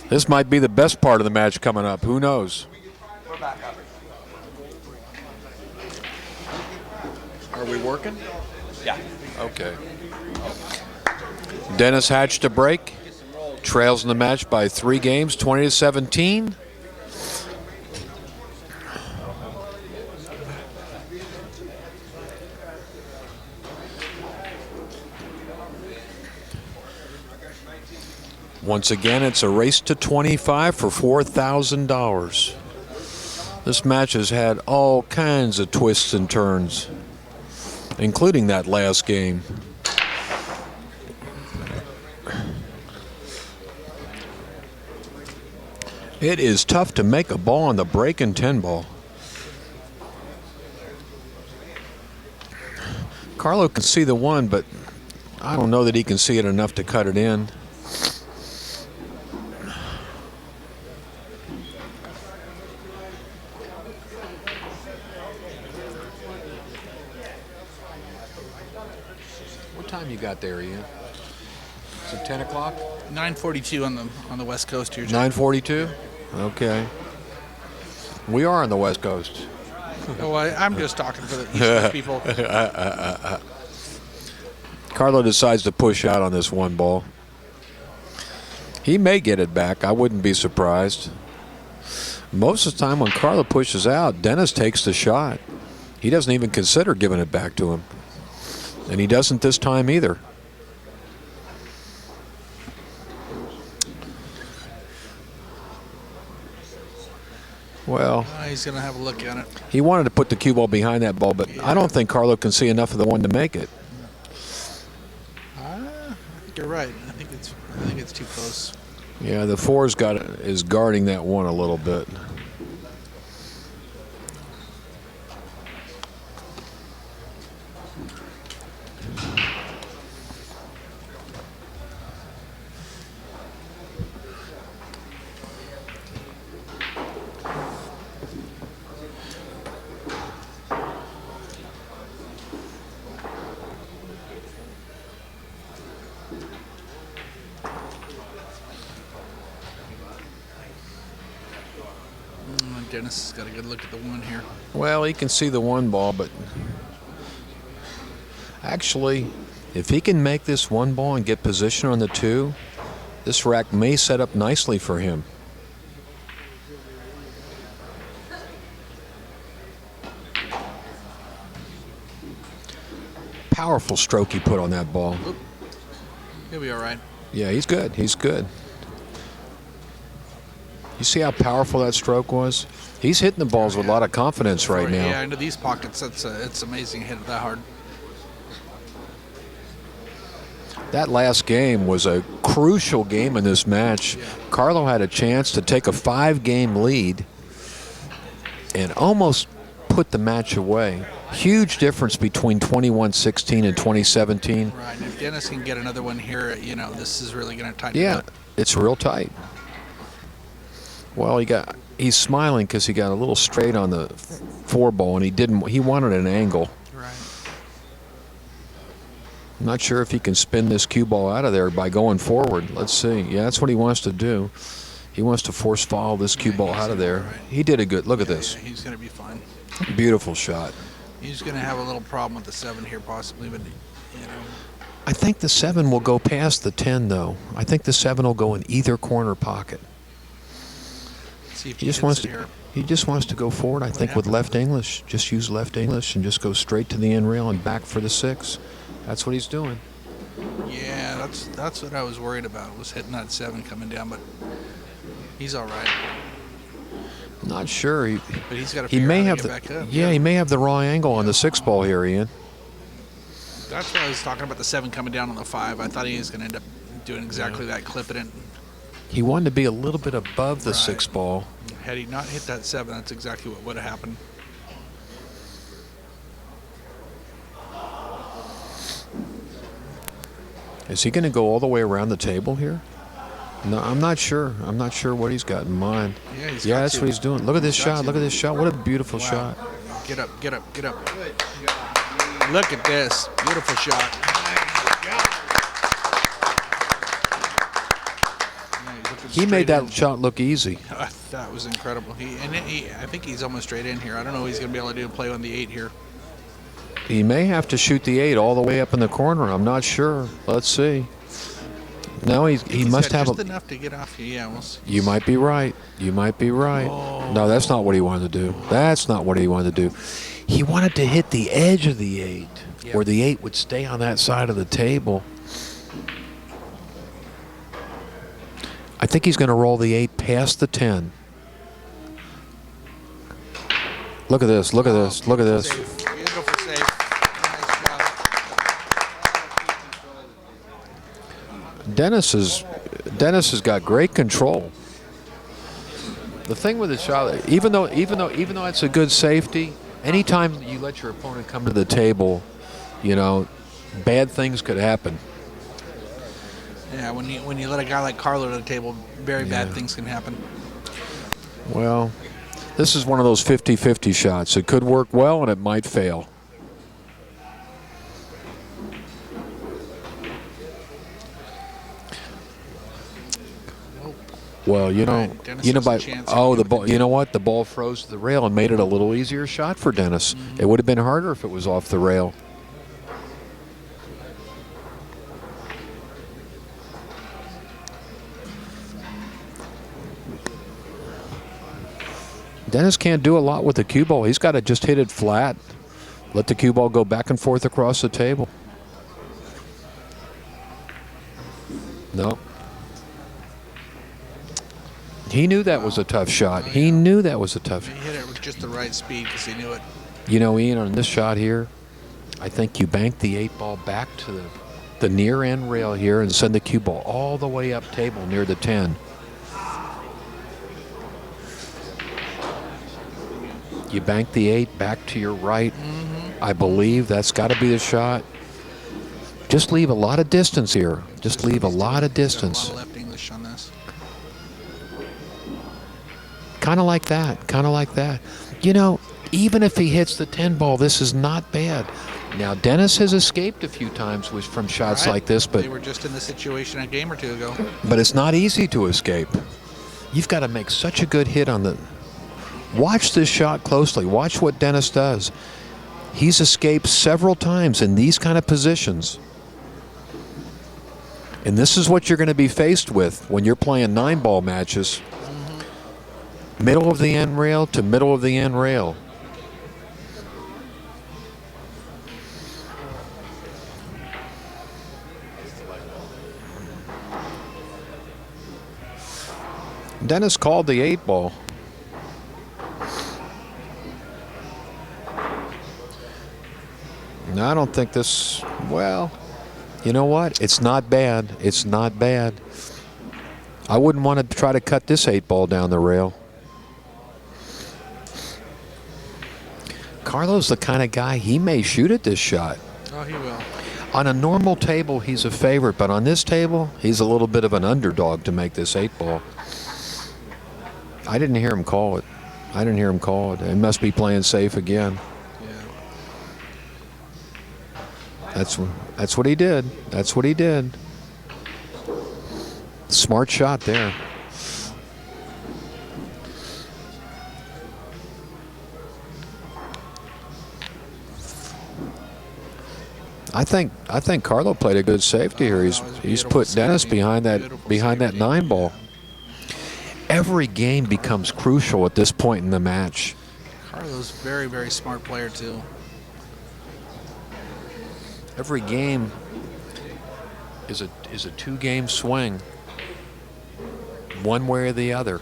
This might be the best part of the match coming up. Who knows? We're back up. Are we working? Yeah. Okay. Dennis Hatch to break. Trails in the match by 3 games, 20-17. Once again, it's a race to 25 for $4,000. This match has had all kinds of twists and turns, including that last game. It is tough to make a ball on the break and 10 ball. Carlo can see the one, but I don't know that he can see it enough to cut it in. What time you got there, Ian? Is it 10 o'clock? 9:42 on the West Coast here. 9:42? Okay. We are on the West Coast. Oh, I'm just talking for the East Coast people. Carlo decides to push out on this one ball. He may get it back. I wouldn't be surprised. Most of the time when Carlo pushes out, Dennis takes the shot. He doesn't even consider giving it back to him. And he doesn't this time either. Well, He's going to have a look at it. he wanted to put the cue ball behind that ball, but I don't think Carlo can see enough of the one to make it. I think you're right. I think it's too close. Yeah, the 4's is guarding that one a little bit. Dennis has got a good look at the one here. Well, he can see the one ball, but actually, if he can make this one ball and get position on the 2, this rack may set up nicely for him. Powerful stroke he put on that ball. He'll be all right. Yeah, he's good. He's good. You see how powerful that stroke was? He's hitting the balls with a lot of confidence right now. Yeah, into these pockets, it's amazing to hit it that hard. That last game was a crucial game in this match. Yeah. Carlo had a chance to take a 5-game lead and almost put the match away. Huge difference between 21-16 and 2017. Right, and if Dennis can get another one here, this is really going to tighten it Yeah, up. it's real tight. Well, he's smiling because he got a little straight on the 4 ball, and he wanted an angle. Right. I'm not sure if he can spin this cue ball out of there by going forward. Let's see. Yeah, that's what he wants to do. He wants to force foul this cue ball out of there. Right. He did a good. Look at this. Yeah, he's going to be fine. Beautiful shot. He's going to have a little problem with the 7 here possibly, but I think the 7 will go past the 10, though. I think the 7 will go in either corner pocket. see if He just wants it here. to. He just wants to go forward. I think with left English, just use left English and just go straight to the end rail and back for the 6. That's what he's doing. Yeah, that's what I was worried about, was hitting that 7 coming down, but he's all right. Not sure. But he's got to He figure may out how have to the. get back up. Yeah, he may have the raw angle on the 6 ball here, Ian. That's why I was talking about the 7 coming down on the 5. I thought he was going to end up doing exactly that, clipping it. He wanted to be a little bit above the Right. 6 ball. Had he not hit that 7, that's exactly what would have happened. Is he going to go all the way around the table here? No, I'm not sure. I'm not sure what he's got in mind. Yeah, That's what he's doing. Look at this shot. Look at this shot. What a beautiful Wow. shot. Get up, get up, get up. Look at this. Beautiful shot. Yeah, he's looking He made that in. shot look easy. That was incredible. I think he's almost straight in here. I don't know what he's going to be able to do to play on the 8 here. He may have to shoot the 8 all the way up in the corner. I'm not sure. Let's see. No, he must have just enough to get off here. Yeah, we'll see. You might be right. You might be right. Oh. No, that's not what he wanted to do. That's not what he wanted to do. He wanted to hit the edge of the 8, where the 8 would stay on that side of the table. I think he's going to roll the 8 past the 10. Look at this. Look at this. Look at this. Safe. Beautiful save. Nice job. Dennis has got great control. The thing with the shot, even though it's a good safety, anytime you let your opponent come to the table, bad things could happen. Yeah, when you let a guy like Carlo to the table, very bad things can happen. Well, this is one of those 50-50 shots. It could work well and it might fail. Well, the ball. You know what? The ball froze to the rail and made it a little easier shot for Dennis. It would have been harder if it was off the rail. Dennis can't do a lot with the cue ball. He's got to just hit it flat. Let the cue ball go back and forth across the table. No. He knew that was a tough shot. He knew that was a tough shot. He hit it with just the right speed because he knew it. Ian, on this shot here, I think you bank the 8 ball back to the near end rail here and send the cue ball all the way up table near the 10. You bank the 8 back to your right. I believe that's got to be the shot. Just leave a lot of distance here. Just leave a lot of distance. A lot of left English on this. Kind of like that. Kind of like that. Even if he hits the 10 ball, this is not bad. Now, Dennis has escaped a few times from shots like this, but they were just in this situation a game or two ago. But it's not easy to escape. You've got to make such a good hit on the... Watch this shot closely. Watch what Dennis does. He's escaped several times in these kind of positions. And this is what you're going to be faced with when you're playing 9-ball matches. Middle of the end rail to middle of the end rail. Dennis called the 8 ball. I don't think this, well, you know what? It's not bad. It's not bad. I wouldn't want to try to cut this 8 ball down the rail. Carlo's the kind of guy, he may shoot at this shot. Oh, he will. On a normal table, he's a favorite, but on this table, he's a little bit of an underdog to make this 8 ball. I didn't hear him call it. I didn't hear him call it. He must be playing safe again. That's what he did. That's what he did. Smart shot there. I think Carlo played a good safety here. He's put Dennis behind that 9 ball. Every game becomes crucial at this point in the match. Carlo's a very, very smart player too. Every game is a 2-game swing, one way or the other.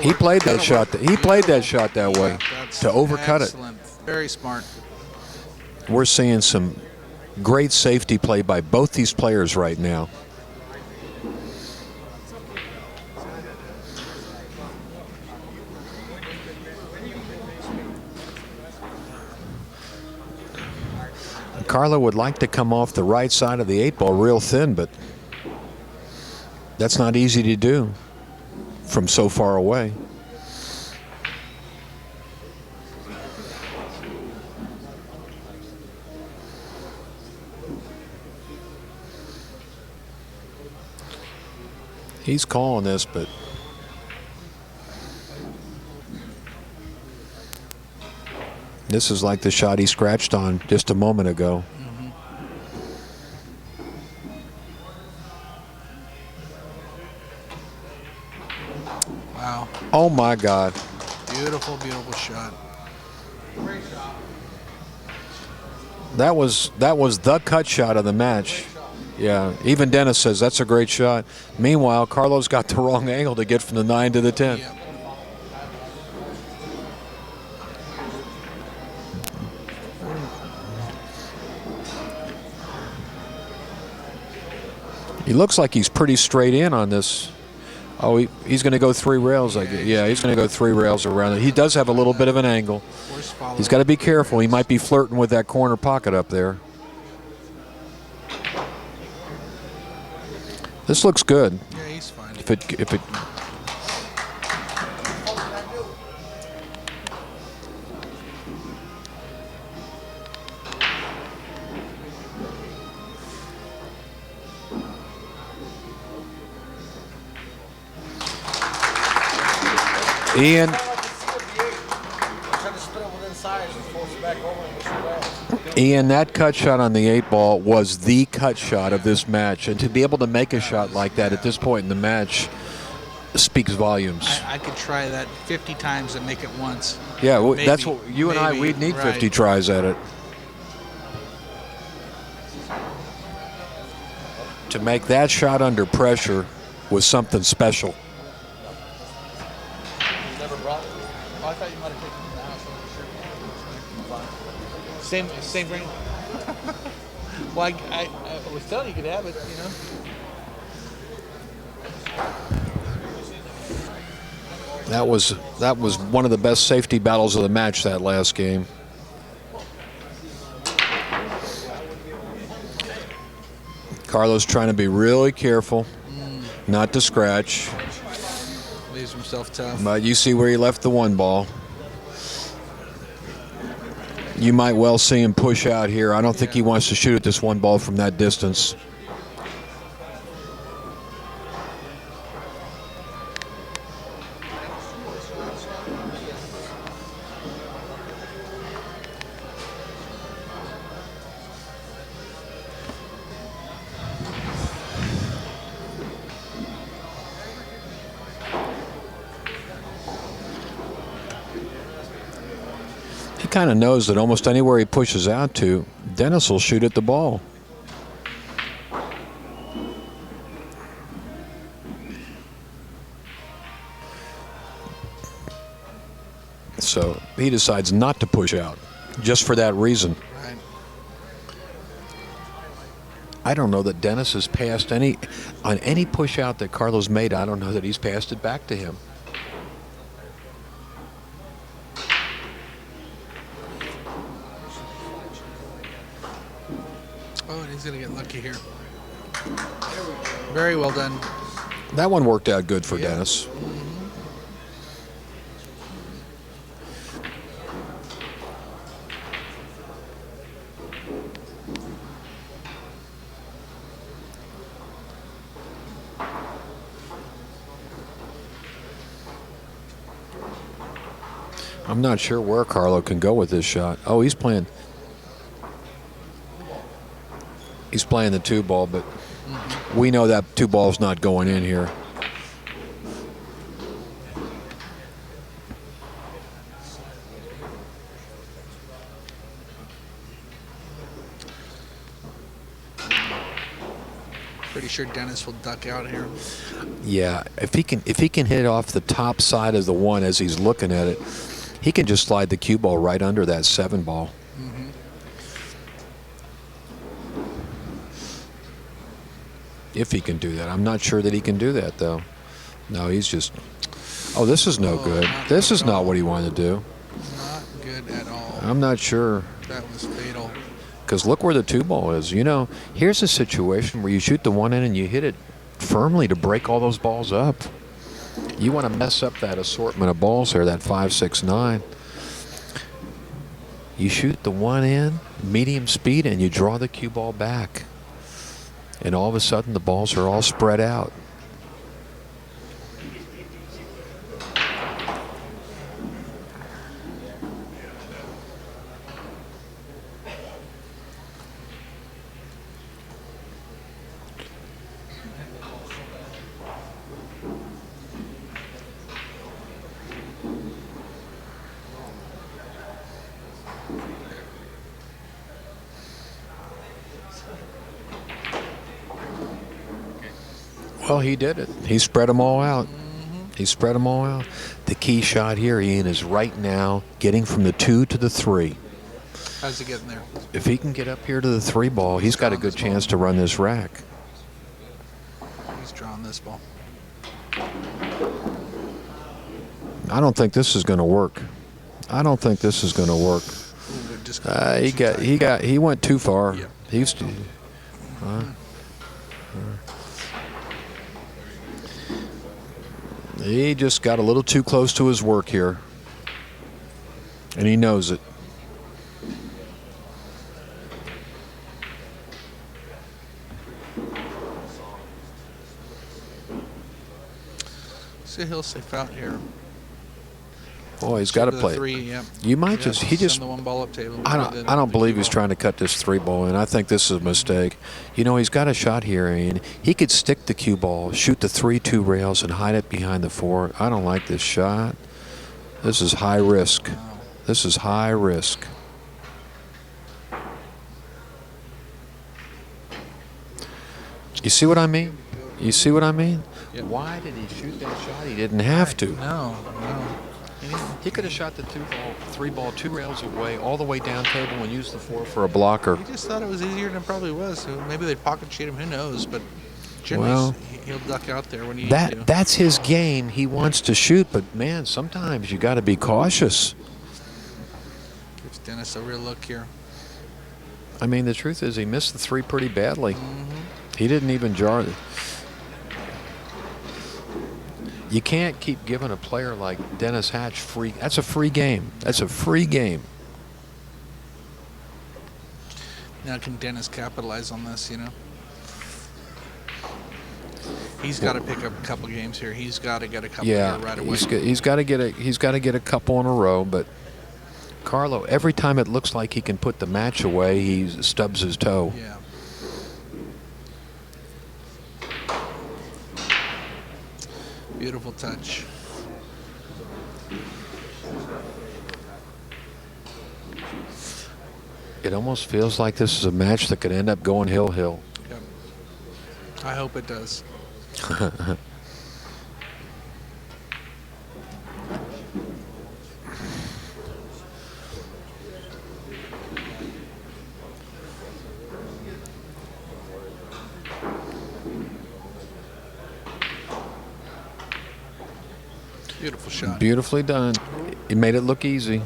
He played that shot. He played that shot that way to overcut it. Very smart. We're seeing some great safety play by both these players right now. Carlo would like to come off the right side of the 8 ball real thin, but that's not easy to do from so far away. He's calling this, but this is like the shot he scratched on just a moment ago. Wow. Oh my God. Beautiful, beautiful shot. That was the cut shot of the match. Yeah, even Dennis says that's a great shot. Meanwhile, Carlo's got the wrong angle to get from the 9 to the 10. Yep. He looks like he's pretty straight in on this. Oh, he's going to go 3 rails. Yeah, he's going to go 3 rails around it. He does have a little bit of an angle. He's got to be careful. He might be flirting with that corner pocket up there. This looks good. Yeah, he's fine. If it Ian, that cut shot on the 8 ball was the cut shot of this match, and to be able to make a shot like that at this point in the match speaks volumes. I could try that 50 times and make it once. Yeah, Maybe, that's what you and I, we'd need 50 right. tries at it. To make that shot under pressure was something special. I thought you might have taken it now. Same ring. Well, I was telling you could have it, you know. That was one of the best safety battles of the match, that last game. Carlos trying to be really careful, not to scratch. Leaves himself tough. But you see where he left the 1 ball. You might well see him push out here. I don't think he wants to shoot at this 1 ball from that distance. He kind of knows that almost anywhere he pushes out to, Dennis will shoot at the ball. So he decides not to push out, just for that reason. Right. I don't know that Dennis has passed on any push out that Carlos made. I don't know that he's passed it back to him. Oh, and he's going to get lucky here. Very well done. That one worked out good for Dennis. I'm not sure where Carlo can go with this shot. Oh, he's playing the 2 ball, but we know that 2 ball's not going in here. Pretty sure Dennis will duck out here. Yeah, if he can hit it off the top side of the 1 as he's looking at it, he can just slide the cue ball right under that 7 ball. If he can do that. I'm not sure that he can do that, though. No, he's just... Oh, this is no good. This is not what he wanted to do. Not good at all. I'm not sure. That was fatal. Because look where the 2 ball is. You know, here's a situation where you shoot the 1 in and you hit it firmly to break all those balls up. You want to mess up that assortment of balls there, that 5, 6, 9. You shoot the 1 in, medium speed, and you draw the cue ball back. And all of a sudden, the balls are all spread out. Well, he did it. He spread them all out. He spread them all out. The key shot here, Ian, is right now getting from the 2 to the 3. How's he getting there? If he can get up here to the 3 ball, he's got a good chance to run this rack. He's drawing this ball. I don't think this is going to work. I don't think this is going to work. He went too far. Yeah. He's. He just got a little too close to his work here, and he knows it. See, he'll safe out here. Oh, he's got to play. 3, yeah. You might just. He just. Send the one ball up table. I don't believe he's trying to cut this 3 ball in. I think this is a mistake. You know, he's got a shot here, and he could stick the cue ball, shoot the 3-2 rails, and hide it behind the 4. I don't like this shot. This is high risk. Wow. This is high risk. You see what I mean? You see what I mean? Yep. Why did he shoot that shot? He didn't have to. No. He could have shot the 3 ball 2 rails away, all the way down table, and used the 4 for a blocker. He just thought it was easier than it probably was. So maybe they'd pocket cheat him. Who knows? But generally, Well, he'll duck out there when he needs to. That's his game. He wants to shoot, but man, sometimes you got to be cautious. Gives Dennis a real look here. I mean, the truth is, he missed the 3 pretty badly. He didn't even jar it. You can't keep giving a player like Dennis Hatch free. That's a free game. That's a free game. Now can Dennis capitalize on this, you know? He's got to pick up a couple games here. He's got to get a couple here right away. He's got to get a couple in a row, but Carlo, every time it looks like he can put the match away, he stubs his toe. Yeah. Beautiful touch. It almost feels like this is a match that could end up going hill-hill. Yep. I hope it does. Beautiful shot. Beautifully done. He made it look easy.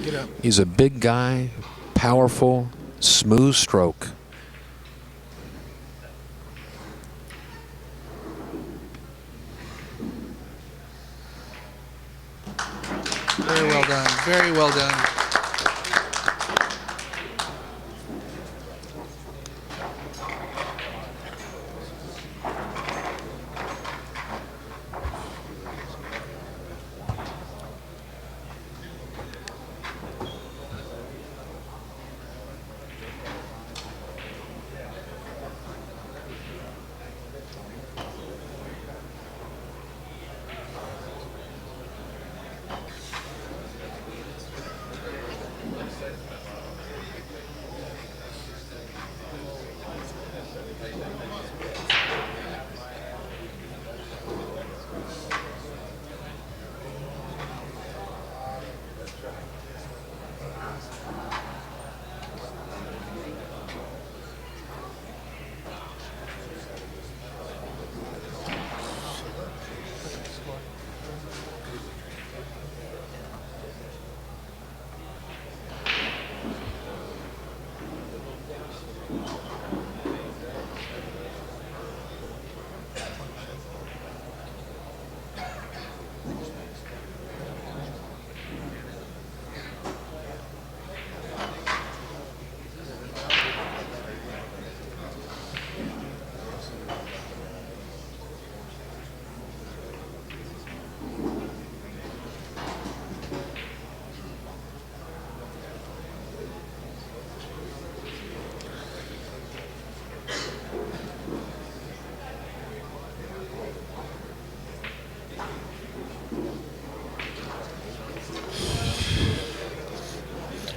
Get up. He's a big guy, powerful, smooth stroke. Very well done. Very well done.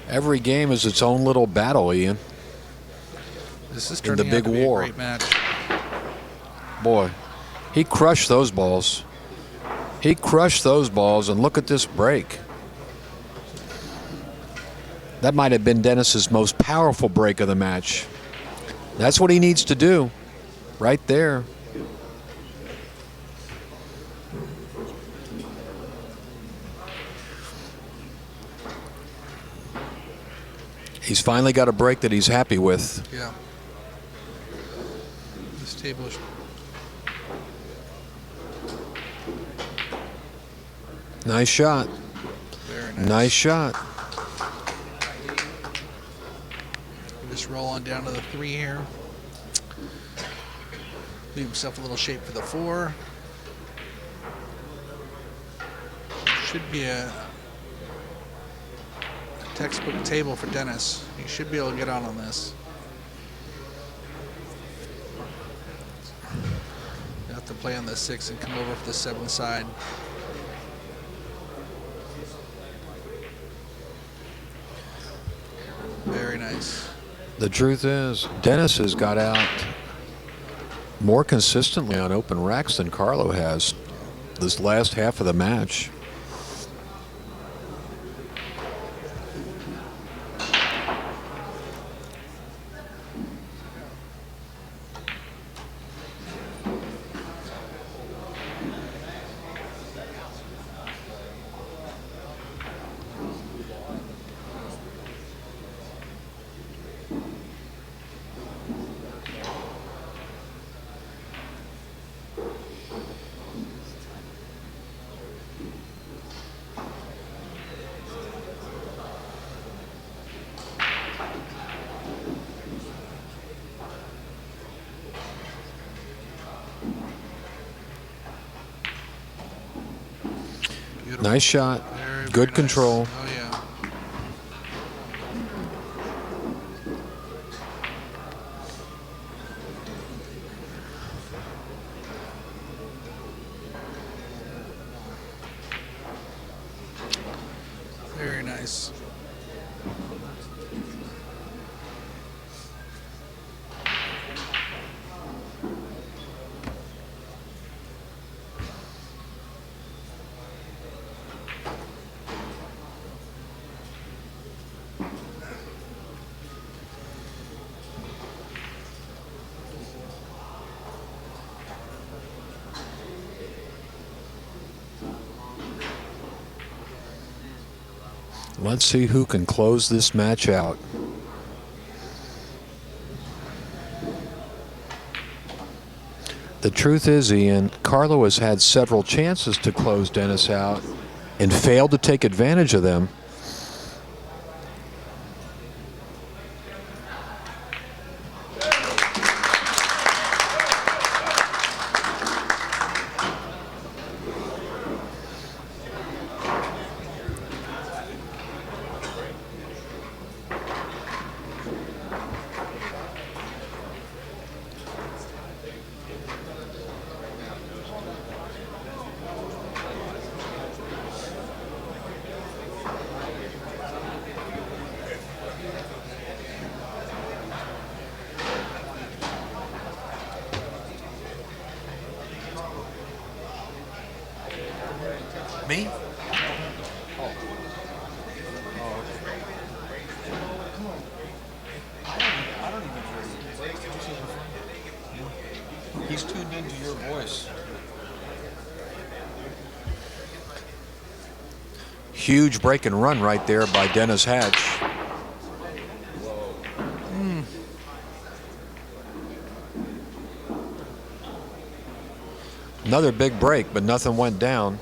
Every game is its own little battle, Ian. This is In the turning big out to be war. a great match. Boy, He crushed those balls. He crushed those balls, and look at this break. That might have been Dennis's most powerful break of the match. That's what he needs to do, right there. He's finally got a break that he's happy with. Yeah. This table is... Nice shot. Very nice. Nice shot. Just roll on down to the 3 here. Leave himself a little shape for the 4. Should be a textbook table for Dennis. He should be able to get on this. You have to play on the 6 and come over for the 7 side. Very nice. The truth is, Dennis has got out more consistently on open racks than Carlo has this last half of the match. Beautiful. Nice shot. Very, Good very control. Nice. Oh, yeah. Very nice. Let's see who can close this match out. The truth is, Ian, Carlo has had several chances to close Dennis out and failed to take advantage of them. Me? He's tuned into your voice. Huge break and run right there by Dennis Hatch. Another big break, but nothing went down.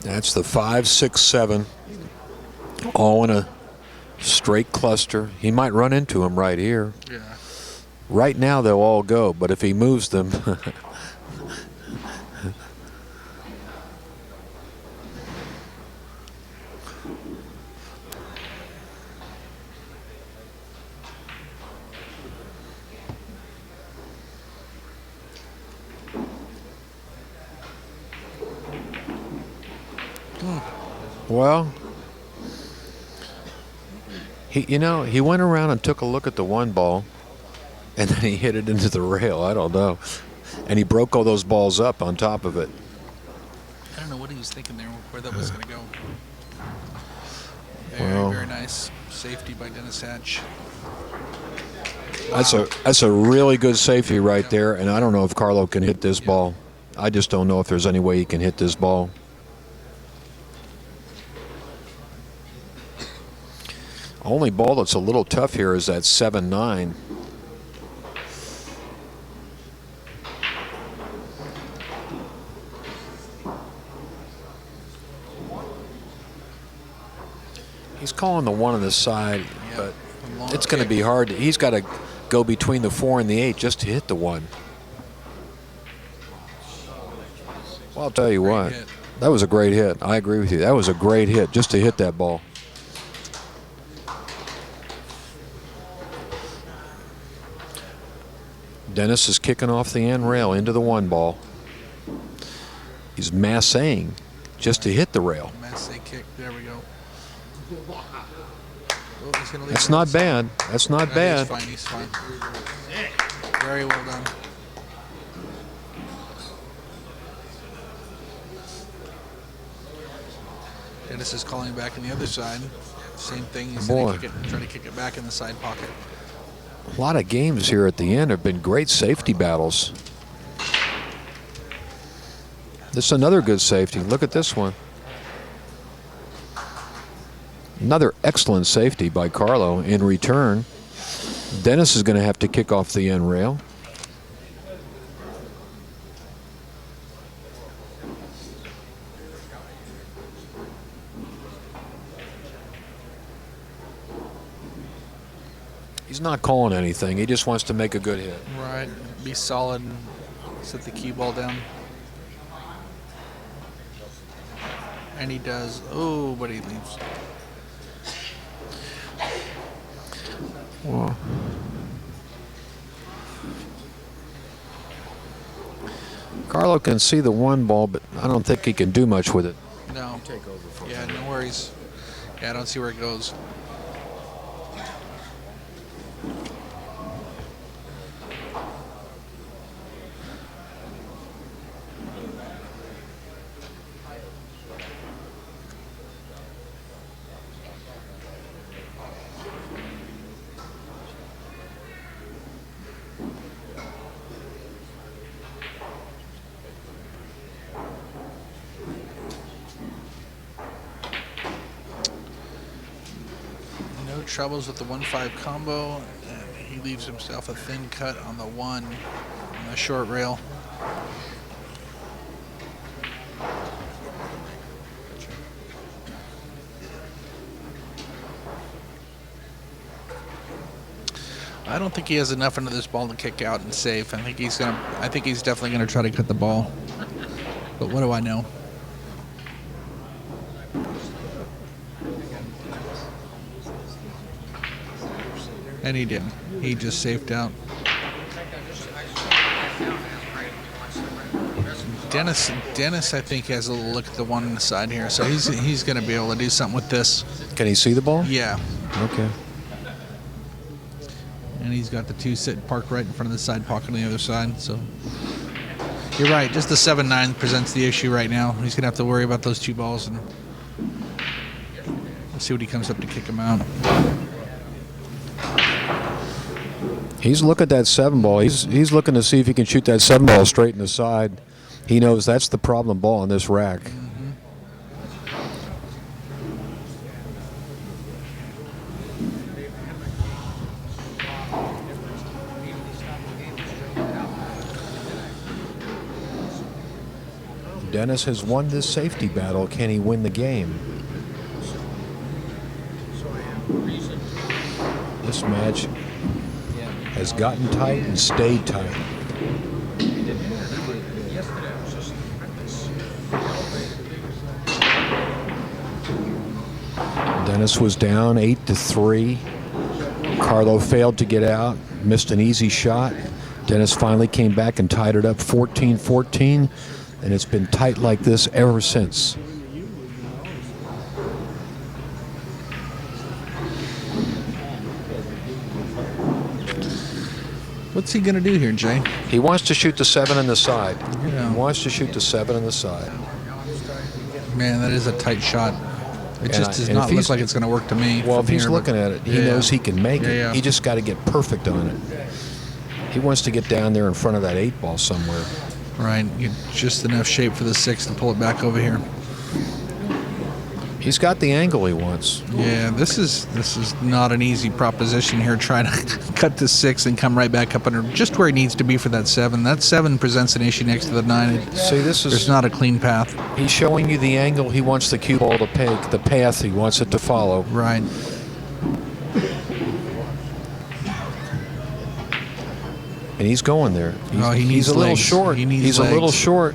That's the 5, 6, 7, all in a straight cluster. He might run into him right here. Yeah. Right now they'll all go, but if he moves them, Well, he went around and took a look at the one ball, and then he hit it into the rail. I don't know. And he broke all those balls up on top of it. I don't know what he was thinking there, where that was going to go. Well, Very nice safety by Dennis Hatch. That's a really good safety right there, and I don't know if Carlo can hit this ball. I just don't know if there's any way he can hit this ball. Only ball that's a little tough here is that 7-9. He's calling the one on the side, but it's going to be hard. He's got to go between the 4 and the 8 just to hit the one. Well, I'll tell you what, that was a great hit. I agree with you. That was a great hit just to hit that ball. Dennis is kicking off the end rail into the one ball. He's massing just to hit the rail. Massé kick. There we go. Oh, that's not bad. That's not bad. He's fine. Very well done. Dennis is calling back on the other side. Same thing. He's going to try to kick it back in the side pocket. A lot of games here at the end have been great safety battles. This is another good safety. Look at this one. Another excellent safety by Carlo. In return, Dennis is going to have to kick off the end rail. He's not calling anything. He just wants to make a good hit. Right. Be solid and set the cue ball down. And he does. Oh, but he leaves. Well, Carlo can see the one ball, but I don't think he can do much with it. No. Take over for yeah, no worries. Yeah, I don't see where it goes. Troubles with the 1-5 combo, and he leaves himself a thin cut on the 1 on the short rail. I don't think he has enough into this ball to kick out and save. I think he's definitely gonna try to cut the ball. But what do I know? And he didn't. He just safed out. Dennis, I think, has a little look at the one on the side here, so he's going to be able to do something with this. Can he see the ball? Yeah. Okay. And he's got the 2 sit parked right in front of the side pocket on the other side. So you're right. Just the 7-9 presents the issue right now. He's going to have to worry about those 2 balls, and we'll see what he comes up to kick him out. He's looking at that 7 ball. He's looking to see if he can shoot that 7 ball straight in the side. He knows that's the problem ball on this rack. Mm-hmm. Dennis has won this safety battle. Can he win the game? This match has gotten tight and stayed tight. Dennis was down 8-3. Carlo failed to get out, missed an easy shot. Dennis finally came back and tied it up 14-14, and it's been tight like this ever since. What's he going to do here, Jay? He wants to shoot the 7 in the side. Yeah. He wants to shoot the 7 in the side. Man, that is a tight shot. It just does and not if look like it's going to work to me. Well, if from he's here, looking but- at it, he knows he can make it. Yeah. He just got to get perfect on it. He wants to get down there in front of that 8 ball somewhere. Right, get just enough shape for the 6 to pull it back over here. He's got the angle he wants. Yeah, this is not an easy proposition here, trying to cut the 6 and come right back up under just where he needs to be for that 7. That 7 presents an issue next to the 9. See, There's not a clean path. He's showing you the angle he wants the cue ball to take, the path he wants it to follow. Right. And he's going there. He needs he's a little legs. short. He needs he's legs. a little short.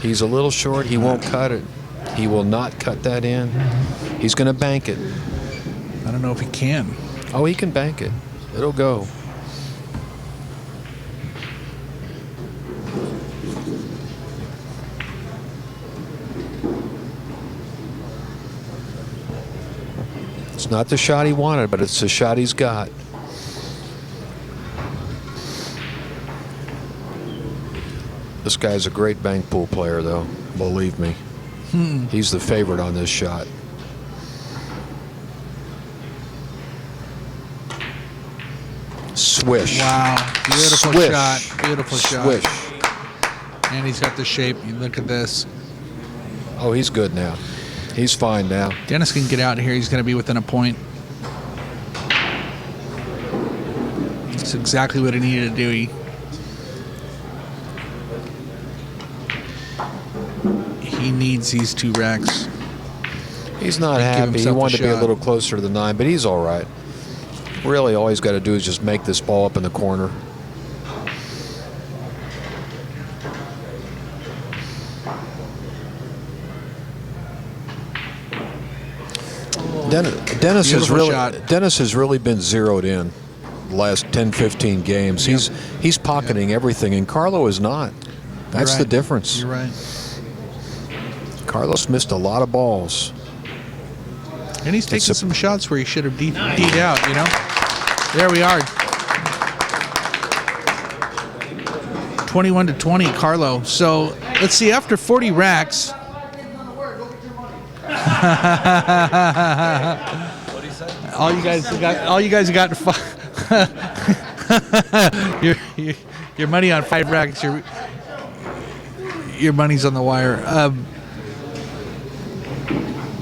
He's a little short. He won't cut it. He will not cut that in. He's going to bank it. I don't know if he can. Oh, he can bank it. It'll go. It's not the shot he wanted, but it's the shot he's got. This guy's a great bank pool player, though. Believe me. He's the favorite on this shot. Swish. Wow, beautiful Swish. shot. Beautiful shot. Swish. And he's got the shape. You look at this. Oh, he's good now. He's fine now. Dennis can get out here. He's going to be within a point. That's exactly what he needed to do. He needs these 2 racks. He's not Give happy. He himself a wanted to be a shot. little closer to the 9, but he's all right. Really, all he's got to do is just make this ball up in the corner. Dennis has really been zeroed in the last 10, 15 games. Yep. He's pocketing everything, and Carlo is not. That's the difference. You're right. Carlos missed a lot of balls. And he's taking some shots where he should have D'd out, you know? There we are. 21-20, Carlo. So let's see, after 40 racks. All you guys got your money on 5 racks. Your money's on the wire.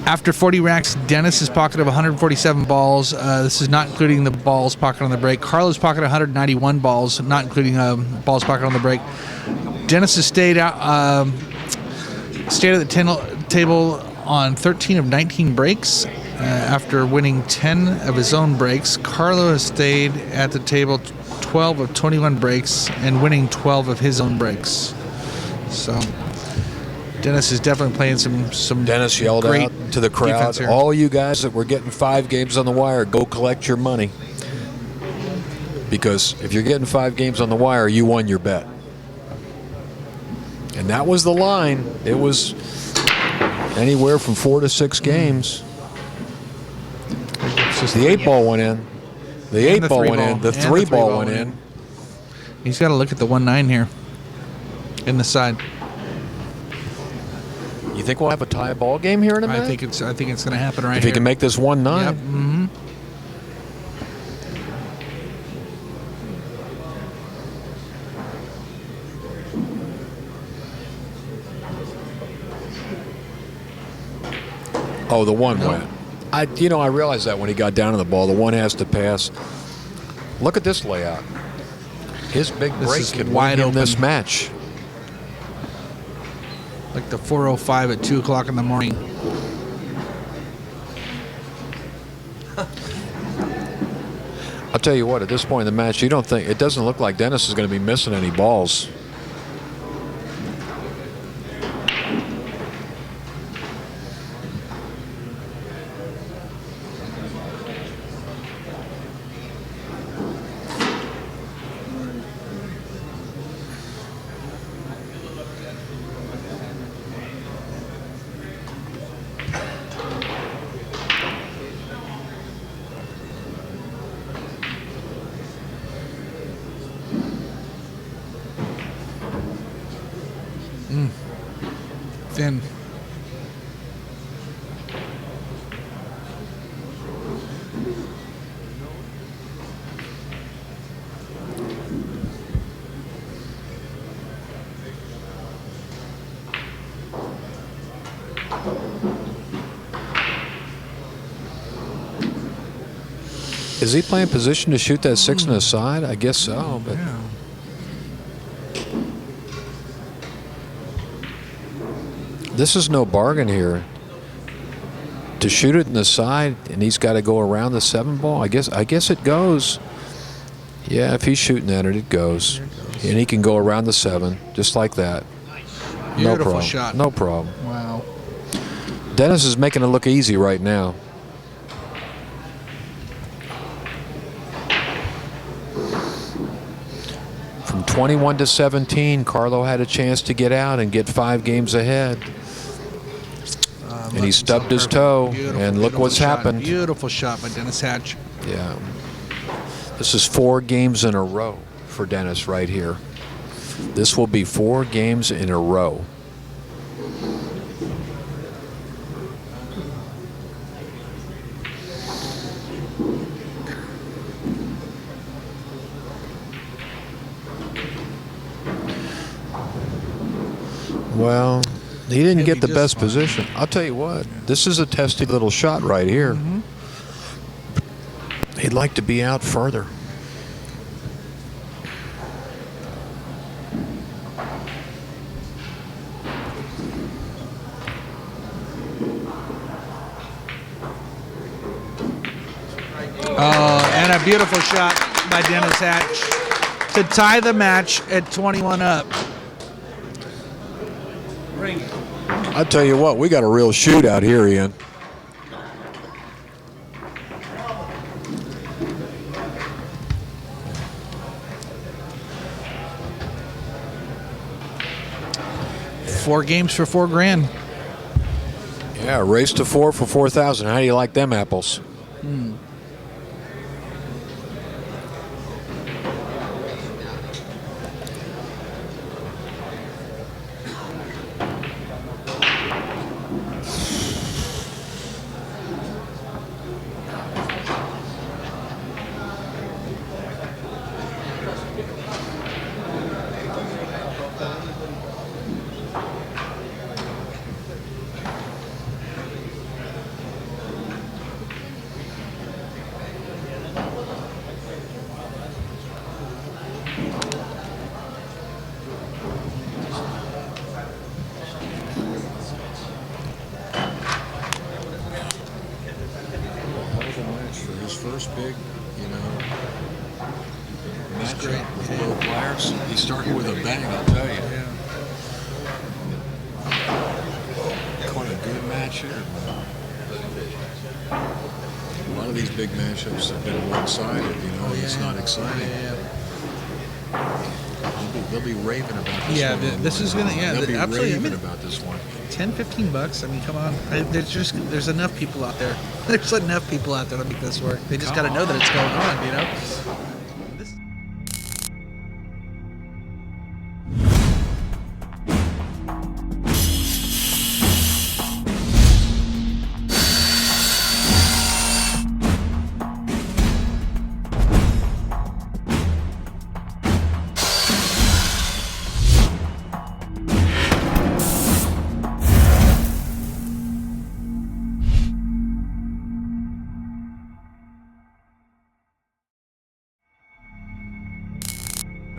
After 40 racks, Dennis's pocket of 147 balls. This is not including the balls pocket on the break. Carlo's pocket 191 balls, not including balls pocket on the break. Dennis has stayed at the table on 13 of 19 breaks after winning 10 of his own breaks. Carlo has stayed at the table 12 of 21 breaks and winning 12 of his own breaks. So Dennis is definitely playing some Dennis yelled out to the crowd, all you guys that were getting 5 games on the wire, go collect your money. Because if you're getting 5 games on the wire, you won your bet. And that was the line. It was anywhere from 4 to 6 games. The 8 ball went in. The 8 ball went in. The 3 ball went in. He's got to look at the 1-9 here in the side. You think we'll have a tie ball game here in a minute? I think it's going to happen right here. If he can make this 1-9. Yep. Mm-hmm. Oh, the 1 went. I realized that when he got down to the ball, the 1 has to pass. Look at this layout. His big break can win him this match. Like the 4:05 at 2 o'clock in the morning. I'll tell you what, at this point in the match, it doesn't look like Dennis is going to be missing any balls. thin. Is he playing position to shoot that 6 in the side? I guess so. But Yeah. this is no bargain here. To shoot it in the side, and he's got to go around the 7 ball. I guess it goes. Yeah, if he's shooting at it, it goes. And he can go around the 7 just like that. No Beautiful problem. shot. No problem. Wow. Dennis is making it look easy right now. From 21 to 17, Carlo had a chance to get out and get 5 games ahead. And he stubbed his toe, and look what's happened. Beautiful shot by Dennis Hatch. Yeah. This is 4 games in a row for Dennis right here. This will be 4 games in a row. Well, he didn't get the best position. I'll tell you what, this is a testy little shot right here. He'd like to be out further. Oh, and a beautiful shot by Dennis Hatch to tie the match at 21 up. I'll tell you what, we got a real shootout here, Ian. Four games for $4,000. Yeah, race to 4 for 4,000. How do you like them apples? First big, match great. with little players. He started with a bang, I'll tell you. Quite a good match here. A lot of these big matchups have been one-sided, it's not exciting. They'll be raving about this one. This is gonna. They'll be absolutely. raving about this one. $10-15. I mean, come on. There's enough people out there. There's enough people out there to make this work. They just got to know that it's going on.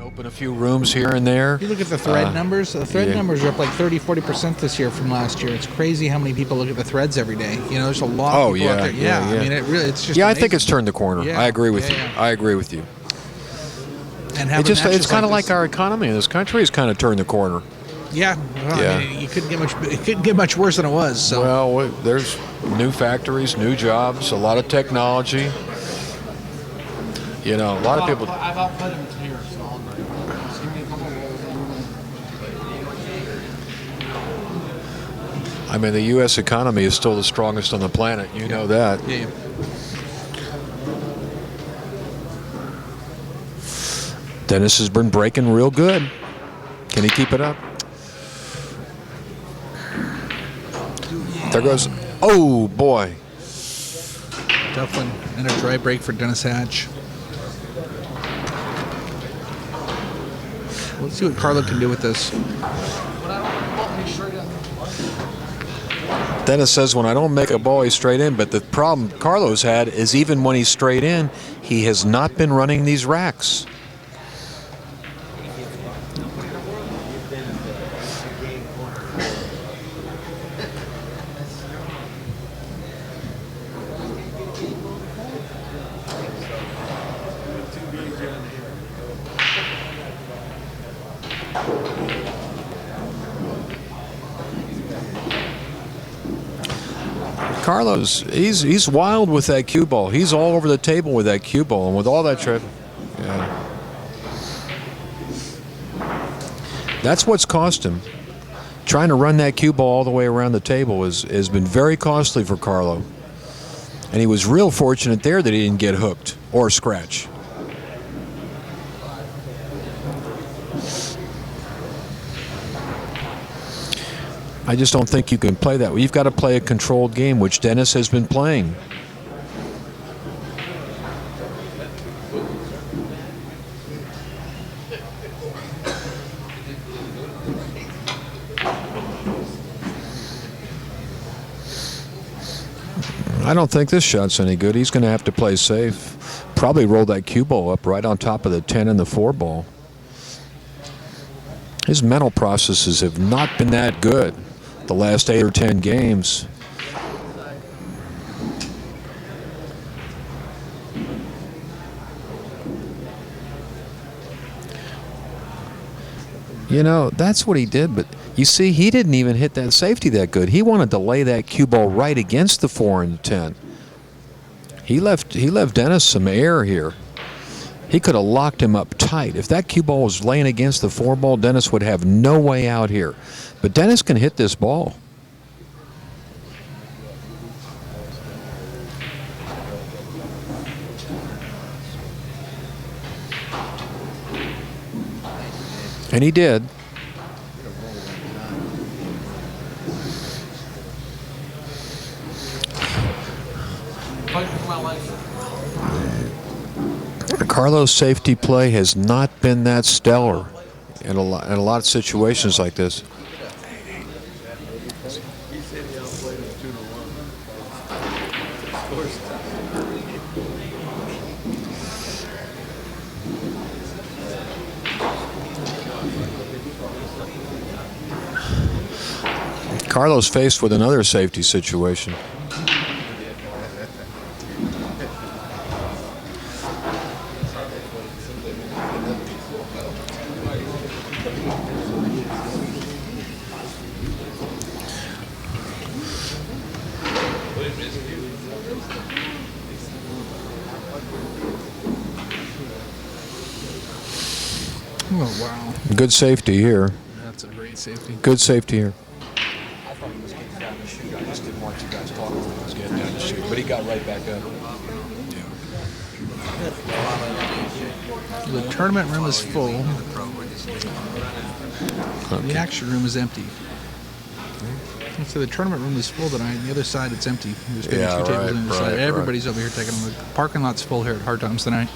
Open a few rooms here and there. You look at the thread numbers. The thread numbers are up like 30-40% this year from last year. It's crazy how many people look at the threads every day. There's a lot of people out there. Yeah. I mean, it's just I amazing. think it's turned the corner. Yeah. I agree with you. Yeah. I agree with you. And It's kind of like our economy in this country has kind of turned the corner. Yeah. Well, I mean, it couldn't get much worse than it was. So. Well, there's new factories, new jobs, a lot of technology. A lot of people. I've output them here, so I'll I mean, the U.S. economy is still the strongest on the planet. You know that. Yeah. Dennis has been breaking real good. Can he keep it up? There goes. Oh, boy. Dufflin and a dry break for Dennis Hatch. Let's see what Carlo can do with this. Dennis says, when I don't make a ball, he's straight in. But the problem Carlo's had is even when he's straight in, he has not been running these racks. Carlos, he's wild with that cue ball. He's all over the table with that cue ball, and with all that trip, yeah. That's what's cost him. Trying to run that cue ball all the way around the table has been very costly for Carlo. And he was real fortunate there that he didn't get hooked or scratch. I just don't think you can play that way. You've got to play a controlled game, which Dennis has been playing. I don't think this shot's any good. He's going to have to play safe. Probably roll that cue ball up right on top of the 10 and the 4 ball. His mental processes have not been that good the last 8 or 10 games. You know, that's what he did, but you see, he didn't even hit that safety that good. He wanted to lay that cue ball right against the 4 and the 10. He left Dennis some air here. He could have locked him up tight. If that cue ball was laying against the 4 ball, Dennis would have no way out here. But Dennis can hit this ball. And he did. Carlo's safety play has not been that stellar in a lot of situations like this. Carlo's faced with another safety situation. Oh, wow. Good safety here. That's a great safety. Good safety here. I thought he was getting down to shoot. I just didn't want you guys talking when he was getting down to shoot. But he got right back up. The tournament room is full. The action room is empty. So the tournament room is full tonight. On the other side, it's empty. There's going to be 2 tables on the other side. Everybody's over here taking them. The parking lot's full here at Hard Times tonight.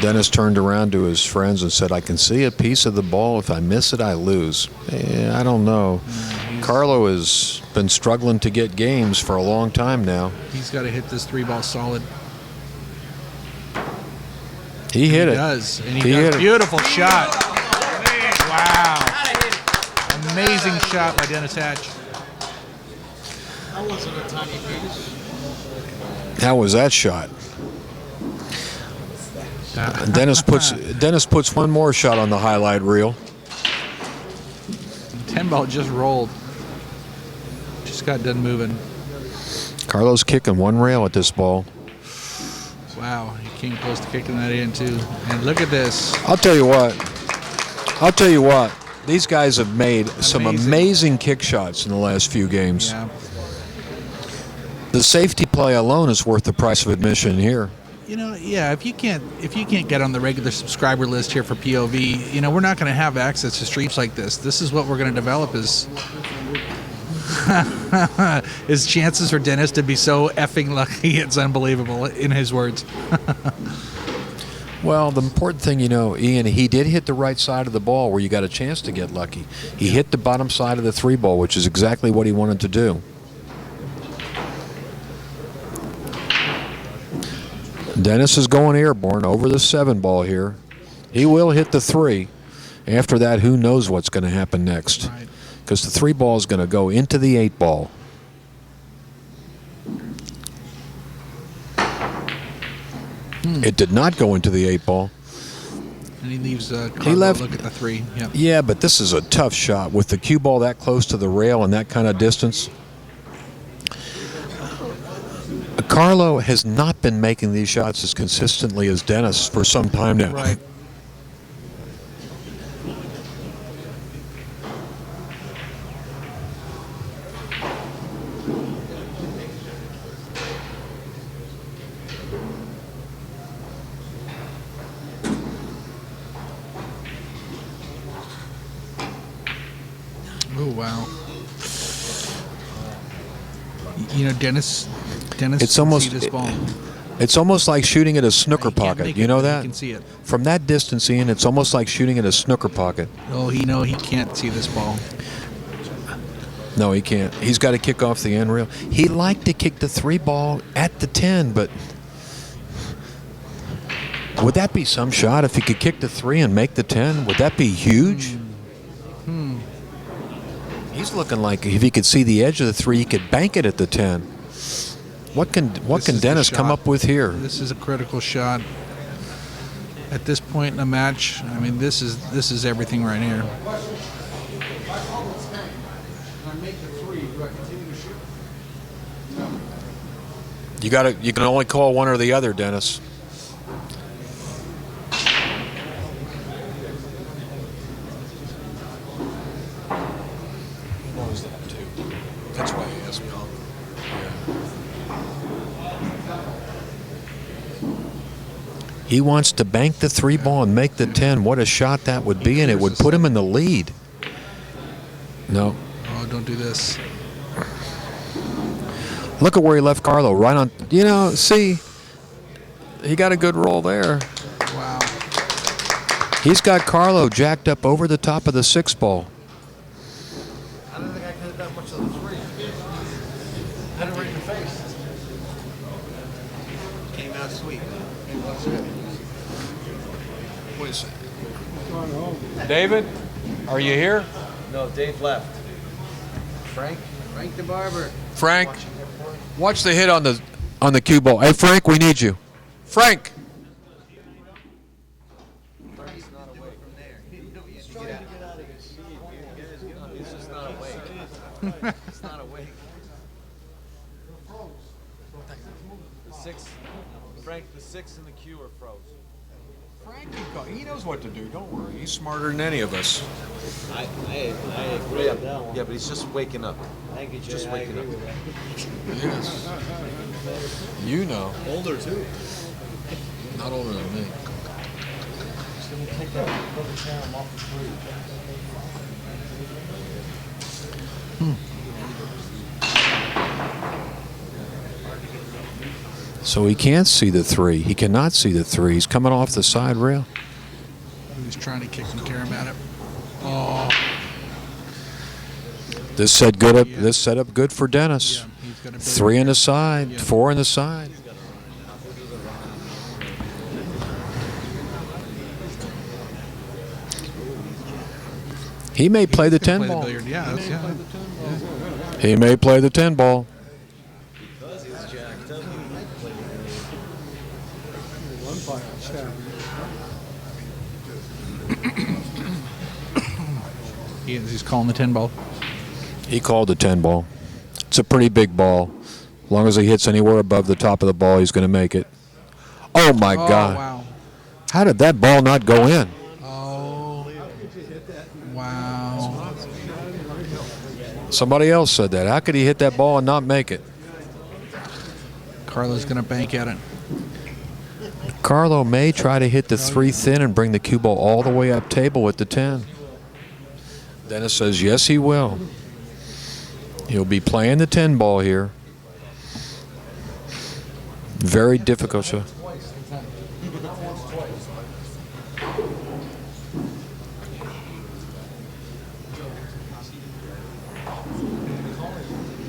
Dennis turned around to his friends and said, I can see a piece of the ball. If I miss it, I lose. I don't know. Carlo has been struggling to get games for a long time now. He's got to hit this 3 ball solid. He hit it. He does. And he does. Beautiful shot. Wow. Amazing shot by Dennis Hatch. That wasn't a tiny piece. How was that shot? Dennis puts one more shot on the highlight reel. 10 ball just rolled. Just got done moving. Carlo's kicking one rail at this ball. Wow, he came close to kicking that in too. And look at this. I'll tell you what. These guys have made some amazing kick shots in the last few games. Yeah. The safety play alone is worth the price of admission here. You know, yeah. If you can't get on the regular subscriber list here for POV, you know, we're not going to have access to streams like this. This is what we're going to develop is is chances for Dennis to be so effing lucky. It's unbelievable, in his words. Well, the important thing, you know, Ian, he did hit the right side of the ball where you got a chance to get lucky. He hit the bottom side of the 3 ball, which is exactly what he wanted to do. Dennis is going airborne over the 7 ball here. He will hit the 3. After that, who knows what's going to happen next? Because the 3 ball is going to go into the 8 ball. It did not go into the 8 ball. And he leaves Carlo look at the 3. Yep. Yeah, but this is a tough shot with the cue ball that close to the rail and that kind of distance. Carlo has not been making these shots as consistently as Dennis for some time now. Right. Oh, wow. You know, Dennis It's can almost see this ball. It's almost like shooting at a snooker pocket. You know that? You can see it. From that distance, Ian, it's almost like shooting at a snooker pocket. Oh, he can't see this ball. No, he can't. He's got to kick off the end rail. He liked to kick the 3 ball at the 10, but would that be some shot if he could kick the 3 and make the 10? Would that be huge? He's looking like if he could see the edge of the 3, he could bank it at the 10. What can Dennis come up with here? This is a critical shot. At this point in the match, I mean, this is everything right here. You can only call one or the other, Dennis. He knows that too. That's why he asked me. He wants to bank the 3 ball and make the 10. What a shot that would be, and it would put him in the lead. No. Oh, don't do this. Look at where he left Carlo, right on. You know, see, he got a good roll there. Wow. He's got Carlo jacked up over the top of the 6 ball. I don't think I could have done much of the 3. Hit it right in the face. Came out sweet. Wait a second. David, are you here? No, Dave left. Frank the barber. Frank, watch the hit on the cue ball. Hey, Frank, we need you. Frank. Frank's not awake. He's just not awake. He's not awake. The 6, Frank, the 6 and the Q are froze. Frank, he knows what to do. Don't worry. He's smarter than any of us. I agree on that one. Yeah, but he's just waking up. Thank you, Jay. Just waking up. Yes. You know. Older too. Not older than me. Just gonna take that other channel off the 3. So he can't see the 3. He cannot see the 3. He's coming off the side rail. He was trying to kick some carom at it. Oh. This set good up. This set up good for Dennis. Yeah, he's got a 3 on the side, 4 on the side. He may play the 10 ball. Yeah, He may play the 10 ball. He's calling the 10 ball. He called the 10 ball. It's a pretty big ball. As long as he hits anywhere above the top of the ball, he's going to make it. Oh, my God. Wow. How did that ball not go in? Oh. Wow. Somebody else said that. How could he hit that ball and not make it? Carlo's going to bank at it. Carlo may try to hit the 3 thin and bring the cue ball all the way up table with the 10. Dennis says yes, he will. He'll be playing the 10 ball here. Very difficult shot.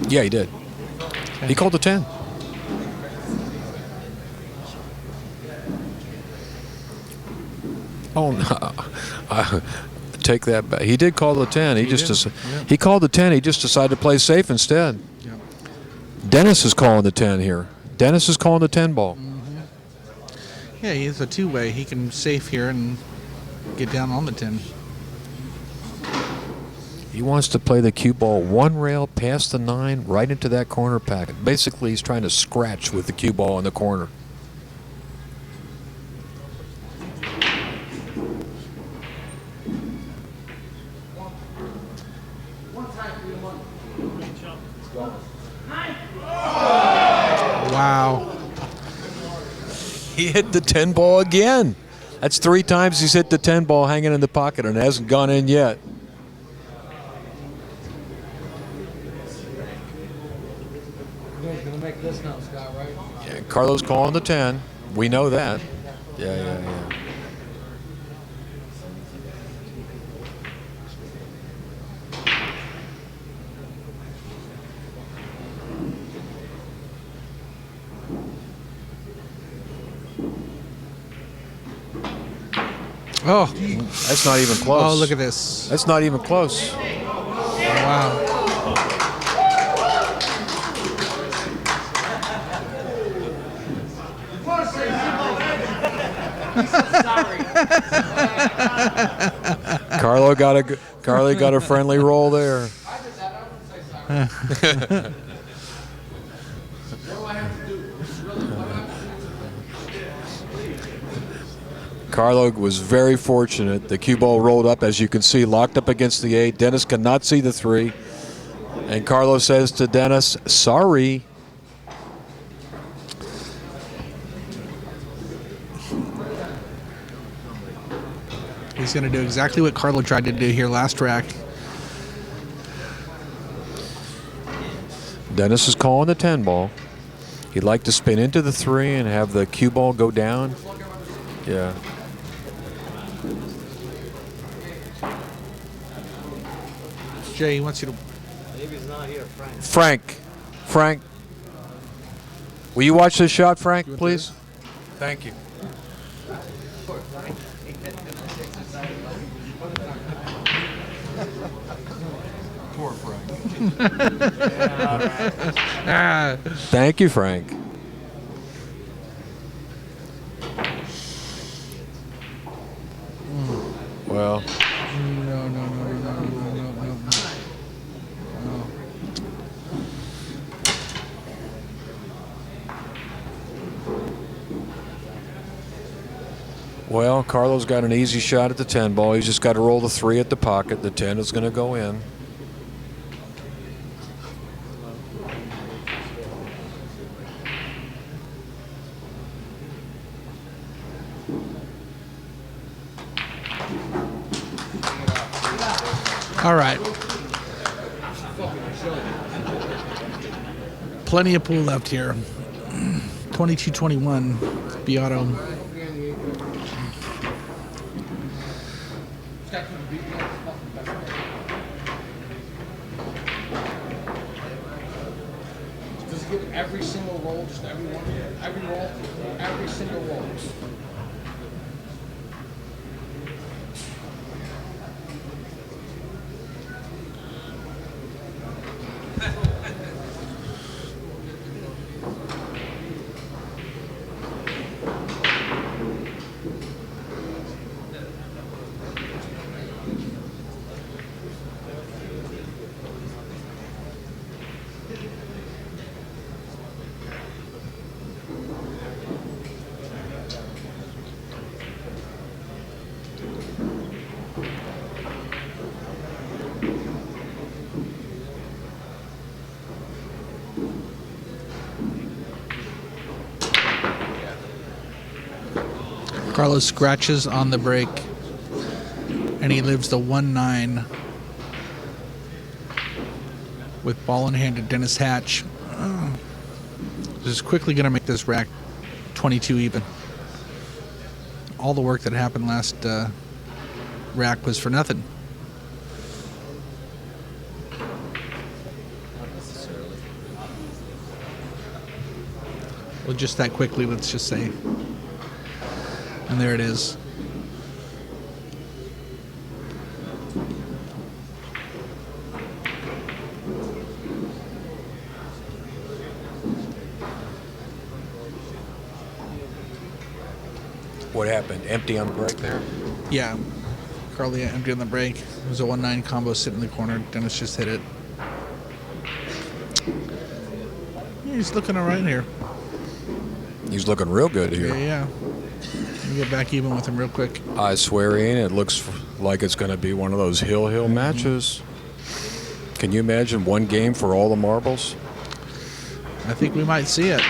Yeah, he did. He called the 10. Oh no! Take that back. He did call the 10. He called the 10. He just decided to play safe instead. Yep. Dennis is calling the 10 here. Dennis is calling the 10 ball. Yeah, he's a two-way. He can safe here and get down on the 10. He wants to play the cue ball 1 rail past the 9 right into that corner packet. Basically, he's trying to scratch with the cue ball in the corner. Wow. He hit the 10 ball again. That's 3 times he's hit the 10 ball hanging in the pocket and it hasn't gone in yet. You're gonna make this now, Scott, right? Yeah, Carlos calling the 10. We know that. Yeah. Oh. That's not even close. Oh, look at this. That's not even close. Wow. Carlo got a friendly roll there. Carlo was very fortunate. The cue ball rolled up, as you can see, locked up against the 8. Dennis cannot see the 3. And Carlo says to Dennis, sorry. He's going to do exactly what Carlo tried to do here last rack. Dennis is calling the 10 ball. He'd like to spin into the 3 and have the cue ball go down. Yeah. Jay wants you to... Maybe he's not here, Frank. Frank. Will you watch this shot, Frank, please? Thank you. Poor Frank. Thank you, Frank. Well, No. well, Carlo's got an easy shot at the 10 ball. He's just got to roll the 3 at the pocket. The 10 is going to go in. All right. Plenty of pool left here. 22-21, Biado. Just give every single roll, just every one, every roll, every single roll. Carlos scratches on the break, and he lives the 1-9 with ball in hand to Dennis Hatch. This is quickly going to make this rack 22 even. All the work that happened last rack was for nothing. Well, just that quickly, let's just say. And there it is. What happened? Empty on the break there? Yeah. Carly empty on the break. It was a 1-9 combo sitting in the corner. Dennis just hit it. Yeah, he's looking all right here. He's looking real good here. Yeah. Let me get back even with him real quick. I swear, Ian, it looks like it's going to be one of those hill matches. Can you imagine one game for all the marbles? I think we might see it.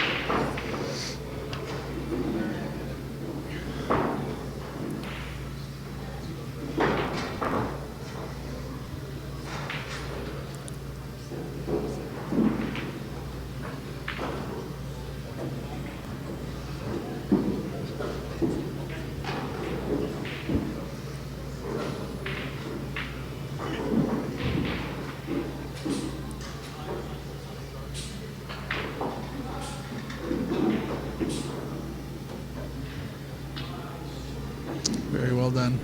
Very well done.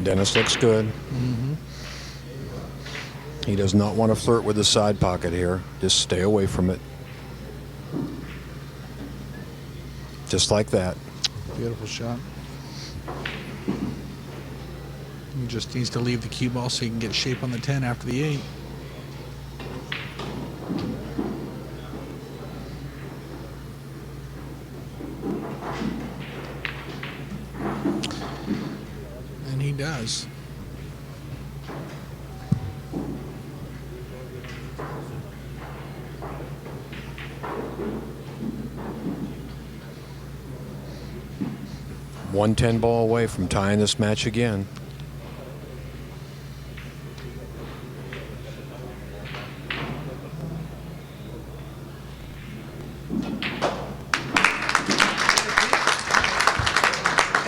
Dennis looks good. He does not want to flirt with the side pocket here. Just stay away from it. Just like that. Beautiful shot. He just needs to leave the cue ball so he can get shape on the 10 after the 8. And he does. One 10 ball away from tying this match again.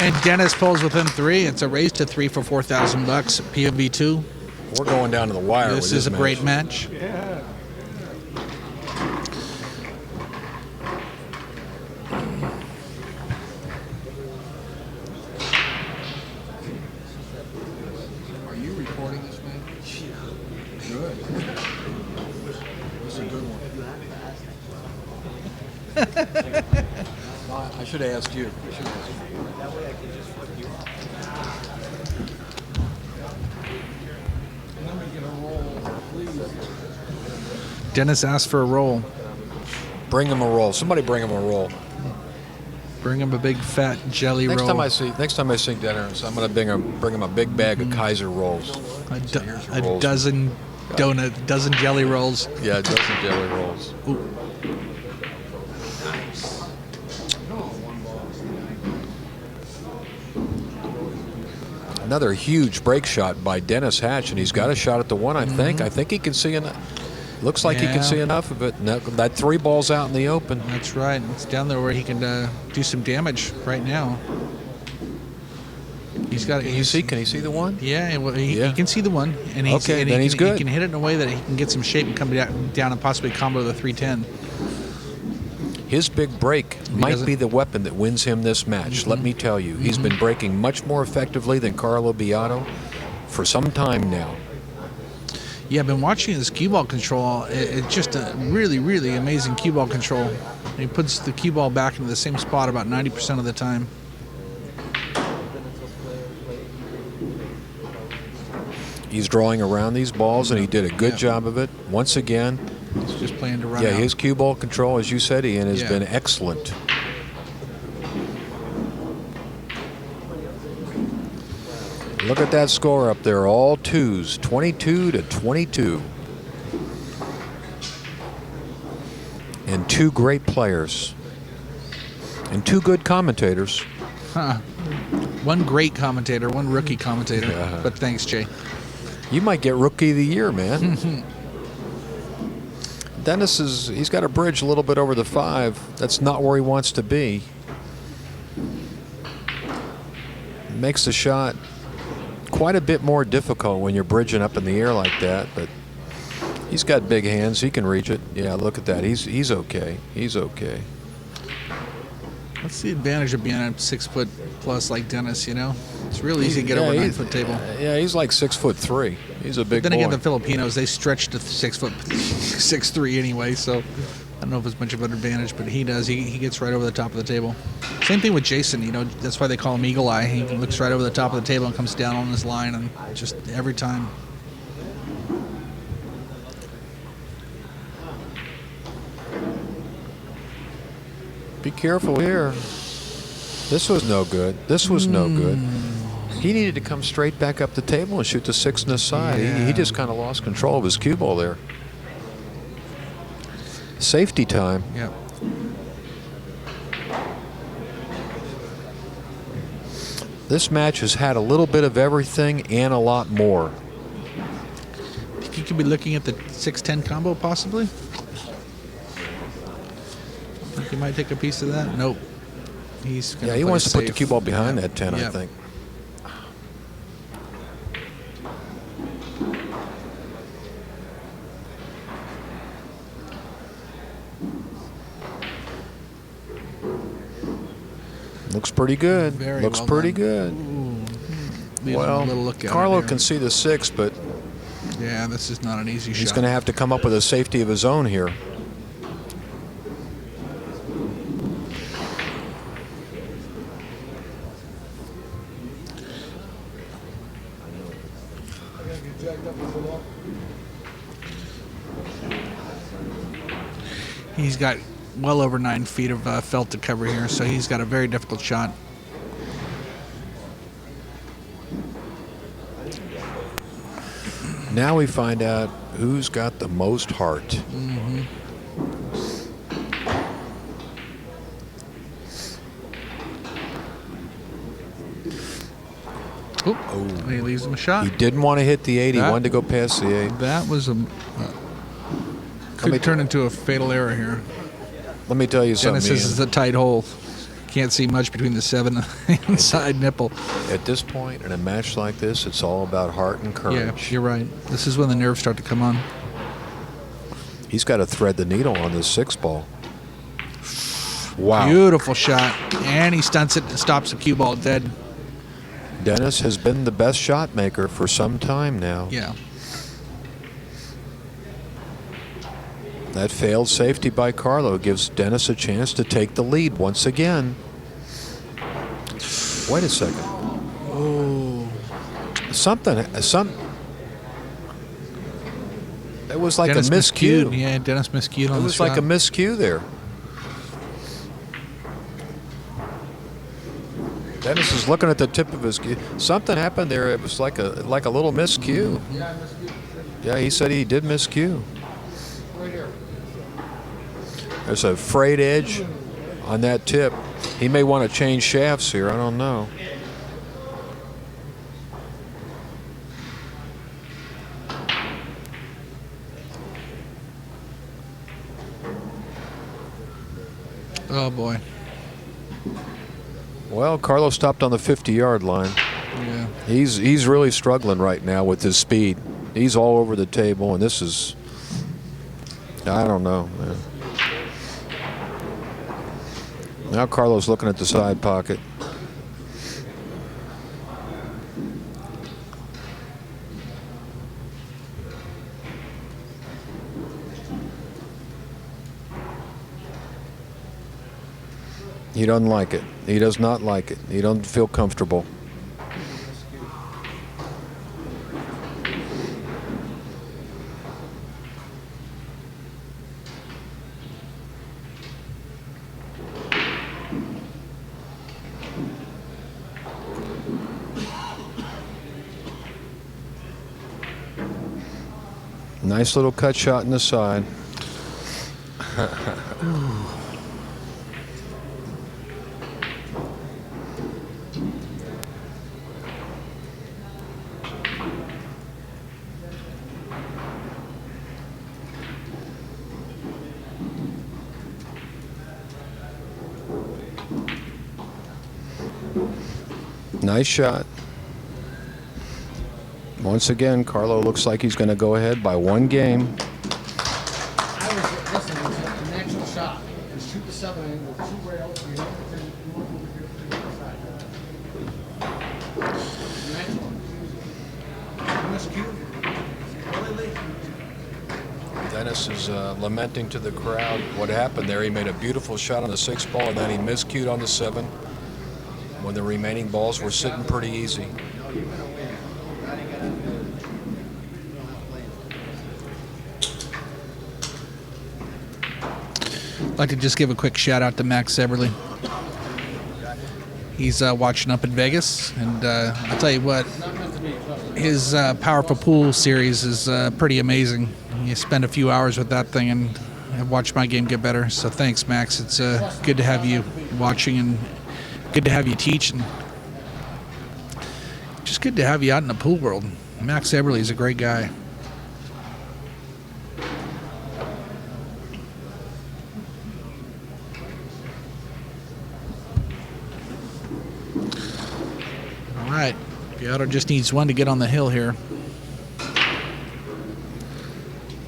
And Dennis pulls within 3. It's a race to 3 for $4,000. POV2. We're going down to the wire. This with is a great match. Yeah. Are you recording this, man? Yeah. Good. This is a good one. I should have asked you. Dennis asked for a roll. Bring him a roll. Somebody bring him a roll. Bring him a big fat jelly Next roll. time I see Dennis, I'm going to bring him a big bag of Kaiser rolls. A dozen dozen jelly rolls. Yeah, a dozen jelly rolls. Ooh. Another huge break shot by Dennis Hatch, and he's got a shot at the 1, I think. I think he can see enough. Looks like he can see enough of it. That 3 ball's out in the open. That's right. It's down there where he can do some damage right now. He's got. Can you see? Can he see the 1? Yeah, well, he can see the 1, and he's Okay, and then he's good. He can hit it in a way that he can get some shape and come down and possibly combo the 310. His big break might doesn't- be the weapon that wins him this match. Let me tell you, he's been breaking much more effectively than Carlo BIADO for some time now. Yeah, I've been watching his cue ball control. It's just a really, really amazing cue ball control. And he puts the cue ball back into the same spot about 90% of the time. He's drawing around these balls, and he did a good job of it. Once again, He's just playing to run yeah, out. his cue ball control, as you said, Ian, has Yeah. been excellent. Look at that score up there, all twos, 22-22. And two great players. And two good commentators. One great commentator, one rookie commentator. Yeah. But thanks, Jay. You might get Rookie of the Year, man. Dennis he's got a bridge a little bit over the 5. That's not where he wants to be. Makes the shot quite a bit more difficult when you're bridging up in the air like that, but he's got big hands. He can reach it. Yeah, look at that. He's okay. He's okay. That's the advantage of being a 6 foot plus like Dennis, you know? It's real easy to get over a 9 foot table. Yeah, he's like 6'3". He's a big Then boy. again, the Filipinos, they stretch to 6 foot, 6'3" anyway, so I don't know if it's much of an advantage, but he does. He gets right over the top of the table. Same thing with Jason, you know, that's why they call him Eagle Eye. He looks right over the top of the table and comes down on his line, and just every time. Be careful here. This was no good. This was no good. He needed to come straight back up the table and shoot the 6 in the side. Yeah. He just kind of lost control of his cue ball there. Safety time. Yep. This match has had a little bit of everything and a lot more. Think you could be looking at the 6-10 combo possibly? Think you might take a piece of that? Nope. He's gonna Yeah, he play wants to put the safe. cue ball behind that 10, I Yep. think. Looks pretty good. Very Looks well pretty done. good. Leave him a Well, little look at Carlo it here. can see the 6, but Yeah, this is not an easy he's shot. going to have to come up with a safety of his own here. He's got well over 9 feet of felt to cover here, so he's got a very difficult shot. Now we find out who's got the most heart. Oop. He leaves him a shot. He didn't want to hit the 8. He That- wanted to go past the 8. That was a could turn into a fatal error here. Let me tell you something, Dennis, this is Ian. a tight hole. Can't see much between the 7 and the inside nipple. At this point in a match like this, it's all about heart and Yeah, courage. you're right. This is when the nerves start to come on. He's got to thread the needle on this 6 ball. Wow. Beautiful shot. And he stunts it and stops the cue ball dead. Dennis has been the best shot maker for some time now. Yeah. That failed safety by Carlo gives Dennis a chance to take the lead once again. Wait a second. Oh. It was like Dennis a miscue. Yeah, Dennis miscued on It the was shot. like a miscue there. Dennis is looking at the tip of his cue. Something happened there. It was like a little miscue. Yeah, he said he did miscue. There's a frayed edge on that tip. He may want to change shafts here. I don't know. Oh, boy. Well, Carlo stopped on the 50-yard line. Yeah. He's really struggling right now with his speed. He's all over the table, and this is, I don't know, man. Now Carlo's looking at the side pocket. He doesn't like it. He does not like it. He doesn't feel comfortable. Nice little cut shot in the side. Nice shot. Once again, Carlo looks like he's going to go ahead by 1 game. Listen, it's a natural shot. Just shoot the 7 in with 2 rails. You know, you want over here to the other side. Natural. Dennis is lamenting to the crowd what happened there. He made a beautiful shot on the 6th ball, and then he miscued on the 7 when the remaining balls were sitting pretty easy. I'd like to just give a quick shout out to Max Eberly. He's watching up in Vegas, and I'll tell you what, his Powerful Pool series is pretty amazing. You spend a few hours with that thing, and I've watched my game get better. So thanks, Max. It's good to have you watching, and good to have you teach, and just good to have you out in the pool world. Max Eberly is a great guy. All right, Biado just needs 1 to get on the hill here.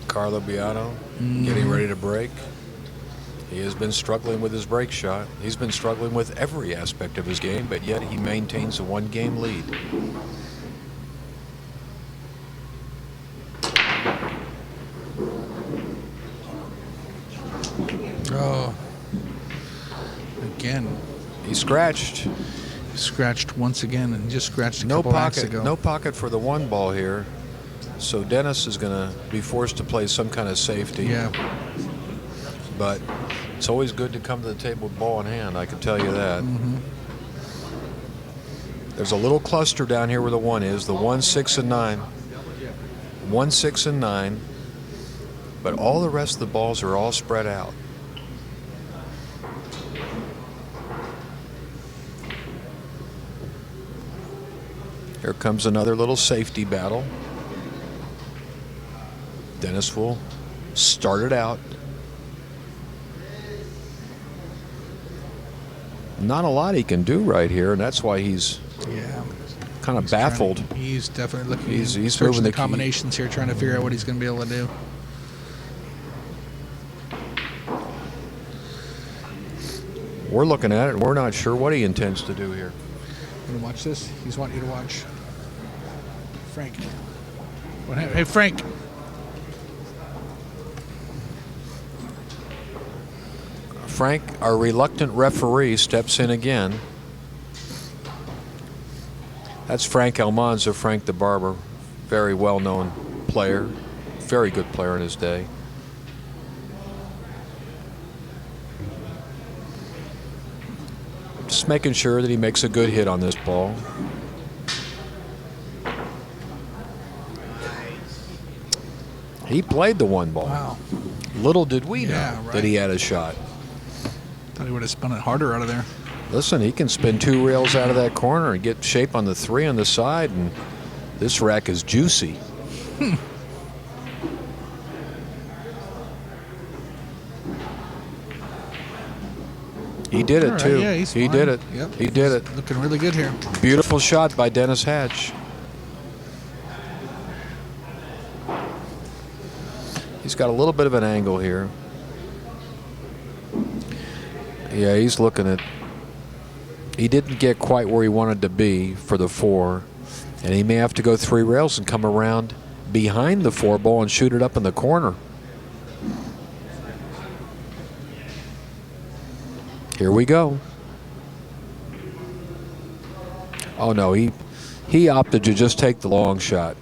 Carlo BIADO getting ready to break. He has been struggling with his break shot. He's been struggling with every aspect of his game, but yet he maintains a 1-game lead. Oh, again. He scratched. Scratched once again, and just scratched a No couple nights pocket. ago. No pocket for the 1 ball here. So Dennis is going to be forced to play some kind of safety. Yeah. But it's always good to come to the table with ball in hand, I can tell you that. There's a little cluster down here where the 1 is, the 1, 6, and 9. 1, 6, and 9. But all the rest of the balls are all spread out. Here comes another little safety battle. Dennis will start it out. Not a lot he can do right here, and that's why he's kind of baffled. He's definitely looking. He's searching moving the the key. combinations here, trying to figure out what he's going to be able to do. We're looking at it, and we're not sure what he intends to do here. You want to watch this? He's wanting you to watch. Frank. Hey, Frank. Frank, our reluctant referee, steps in again. That's Frank Almanza, Frank the Barber. Very well-known player. Very good player in his day. Just making sure that he makes a good hit on this ball. He played the 1 ball. Wow. Little did we know right. that he had a shot. Thought he would have spun it harder out of there. Listen, he can spin 2 rails out of that corner and get shape on the 3 on the side, and this rack is juicy. He did it, too. Yeah, he's he fine. did it. Yep. He did it. Looking really good here. Beautiful shot by Dennis Hatch. He's got a little bit of an angle here. He Yeah, he's looking at. He didn't get quite where he wanted to be for the 4, and he may have to go 3 rails and come around behind the 4 ball and shoot it up in the corner. Here we go. Oh no, he opted to just take the long shot.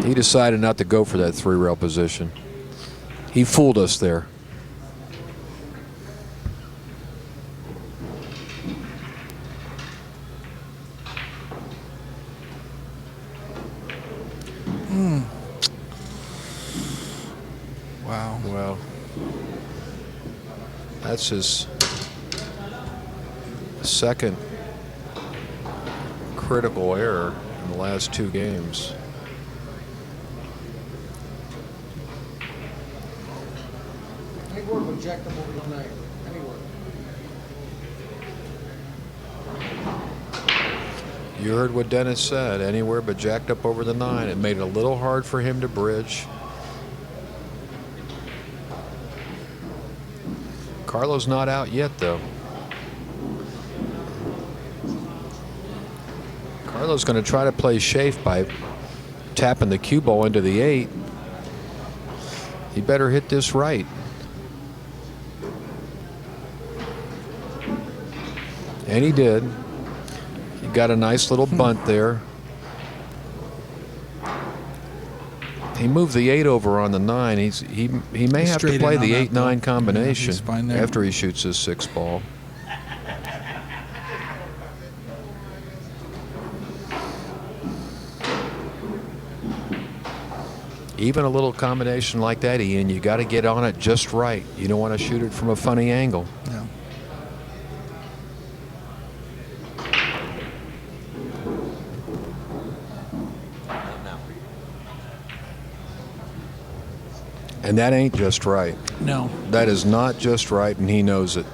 He decided not to go for that 3 rail position. He fooled us there. Wow. Well, that's his second critical error in the last 2 games. Any word with Jack them over the night? Any word? You heard what Dennis said. Anywhere but jacked up over the 9. It made it a little hard for him to bridge. Carlo's not out yet, though. Carlo's going to try to play safe by tapping the cue ball into the 8. He better hit this right. And he did. He got a nice little bunt there. He moved the 8 over on the 9. He may have to play the 8-9 combination after he shoots his 6 ball. Even a little combination like that, Ian, you got to get on it just right. You don't want to shoot it from a funny angle. No. And that ain't just right. No. That is not just right, and he knows it.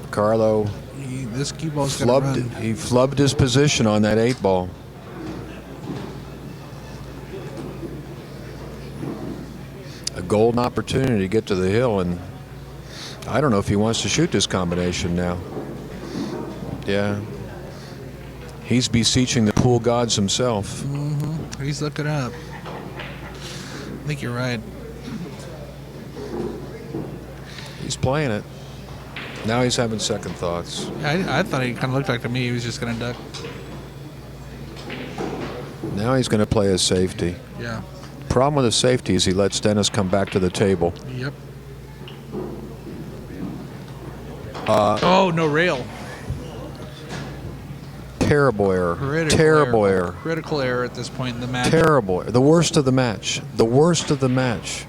Carlo This cue ball's going to run. he flubbed his position on that 8 ball. A golden opportunity to get to the hill, and I don't know if he wants to shoot this combination now. Yeah. He's beseeching the pool gods himself. Mm-hmm. He's looking up. I think you're right. He's playing it. Now he's having second thoughts. I thought he kind of looked like to me he was just going to duck. Now he's going to play his safety. Yeah. Problem with his safety is he lets Dennis come back to the table. Yep. Oh, no rail. Terrible error. Critical Terrible error. Critical error at this point in the match. Terrible. The worst of the match. The worst of the match.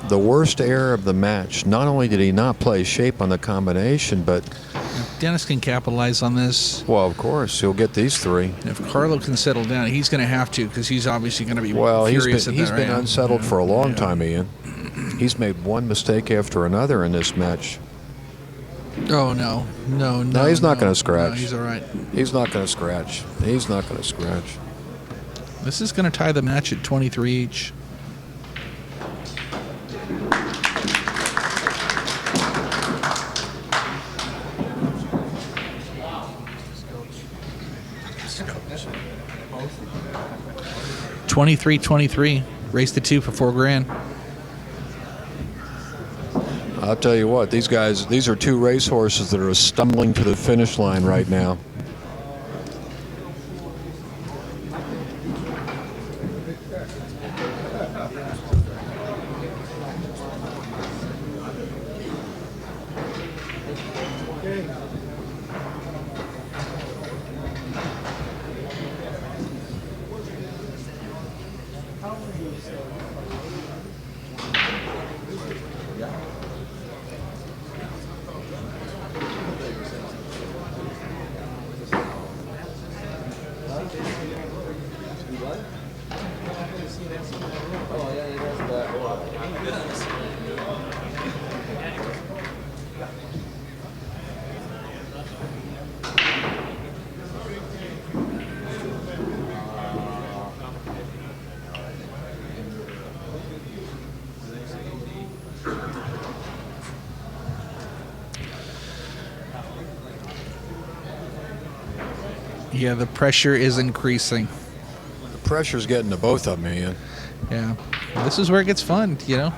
The worst error of the match. Not only did he not play shape on the combination, but... If Dennis can capitalize on this. Well, of course, he'll get these 3. If Carlo can settle down, he's going to have to, because he's obviously going to be furious at that he's been right unsettled now. for a long time, Ian. He's made one mistake after another in this match. Oh, no. No, he's not going to scratch. No, he's all right. He's not going to scratch. He's not going to scratch. This is going to tie the match at 23 each. $23-23. Race to 2 for $4,000. I'll tell you what, these are 2 racehorses that are stumbling to the finish line right now. Yeah, the pressure is increasing. The pressure's getting to both of them, Ian. Yeah. This is where it gets fun, you know?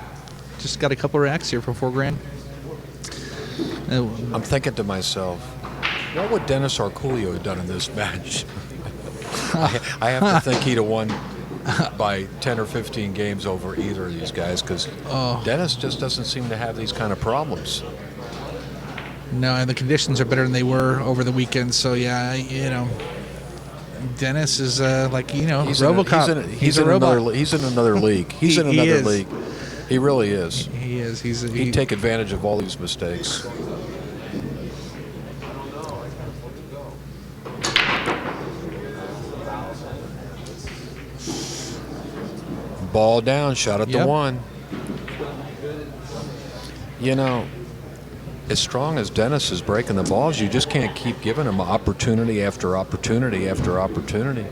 Just got a couple racks here for $4,000. I'm thinking to myself, what would Dennis Arculio have done in this match? I have to think he'd have won by 10 or 15 games over either of these guys because Dennis just doesn't seem to have these kind of problems. No, and the conditions are better than they were over the weekend. So, yeah, you know, Dennis is like, you know, RoboCop. He's in another league. He's in another league. He really is. He is. He'd take advantage of all these mistakes. Ball down, shot at the one. You know, as strong as Dennis is breaking the balls, you just can't keep giving him opportunity after opportunity after opportunity.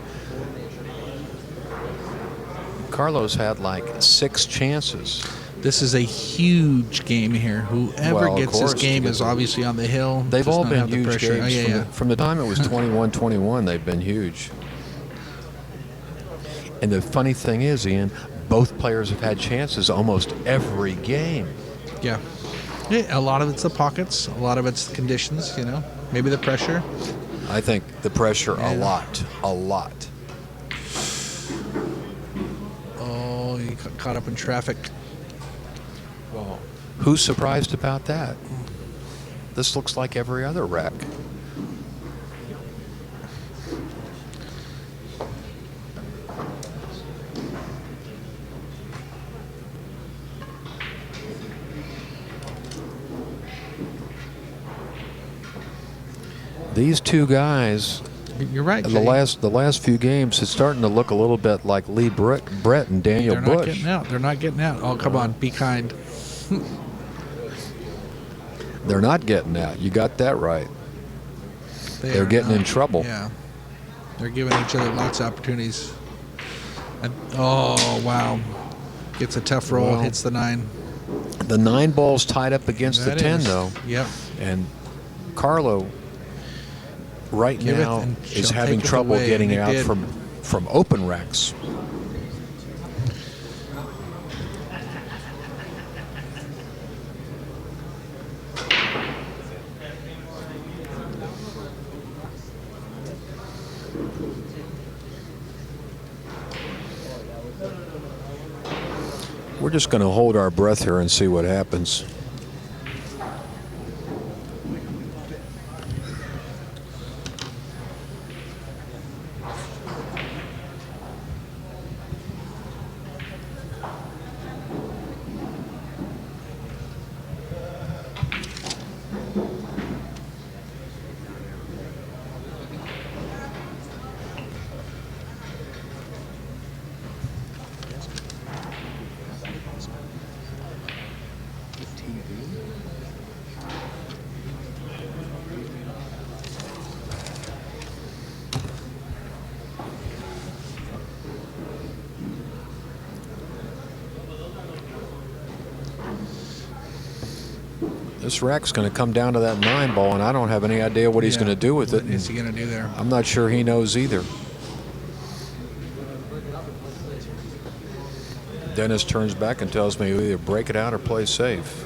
Carlos had like 6 chances. This is a huge game here. Whoever gets this game is obviously on the hill. They've all been huge pressure. games. From the time it was 21-21, they've been huge. And the funny thing is, Ian, both players have had chances almost every game. Yeah. A lot of it's the pockets. A lot of it's the conditions, you know. Maybe the pressure. I think the pressure a lot. Oh, you got caught up in traffic. Well, who's surprised about that? This looks like every other rack. These two guys, you're right. The last few games, it's starting to look a little bit like Lee Brett and Daniel Bush. They're not getting out. They're not getting out. Oh, come on, be kind. They're not getting out. You got that right. They're getting in trouble. Yeah, they're giving each other lots of opportunities. And, oh wow, gets a tough roll. Well, hits the 9. The 9 ball's tied up against the 10 though. Yep. And Carlo right now is having trouble getting out from open racks. We're just going to hold our breath here and see what happens. This rack's going to come down to that 9 ball, and I don't have any idea what he's going to do with it. What is he going to do there? I'm not sure he knows either. Dennis turns back and tells me either break it out or play safe.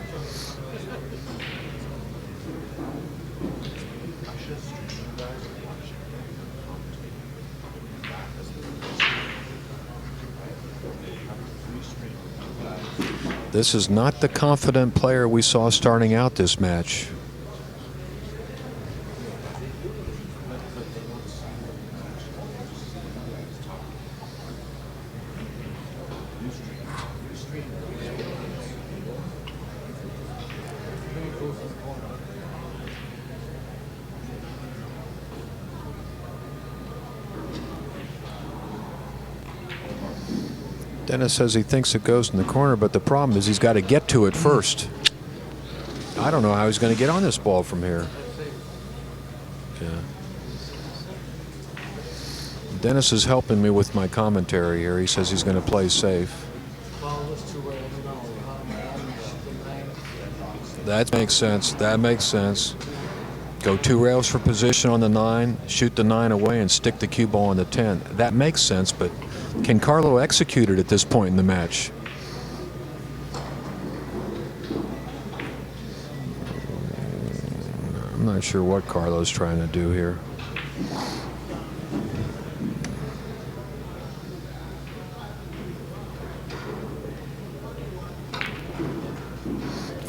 This is not the confident player we saw starting out this match. Dennis says he thinks it goes in the corner, but the problem is he's got to get to it first. I don't know how he's going to get on this ball from here. Yeah. Dennis is helping me with my commentary here. He says he's going to play safe. That makes sense. That makes sense. Go 2 rails for position on the 9, shoot the 9 away, and stick the cue ball on the 10. That makes sense, but can Carlo execute it at this point in the match? I'm not sure what Carlo's trying to do here.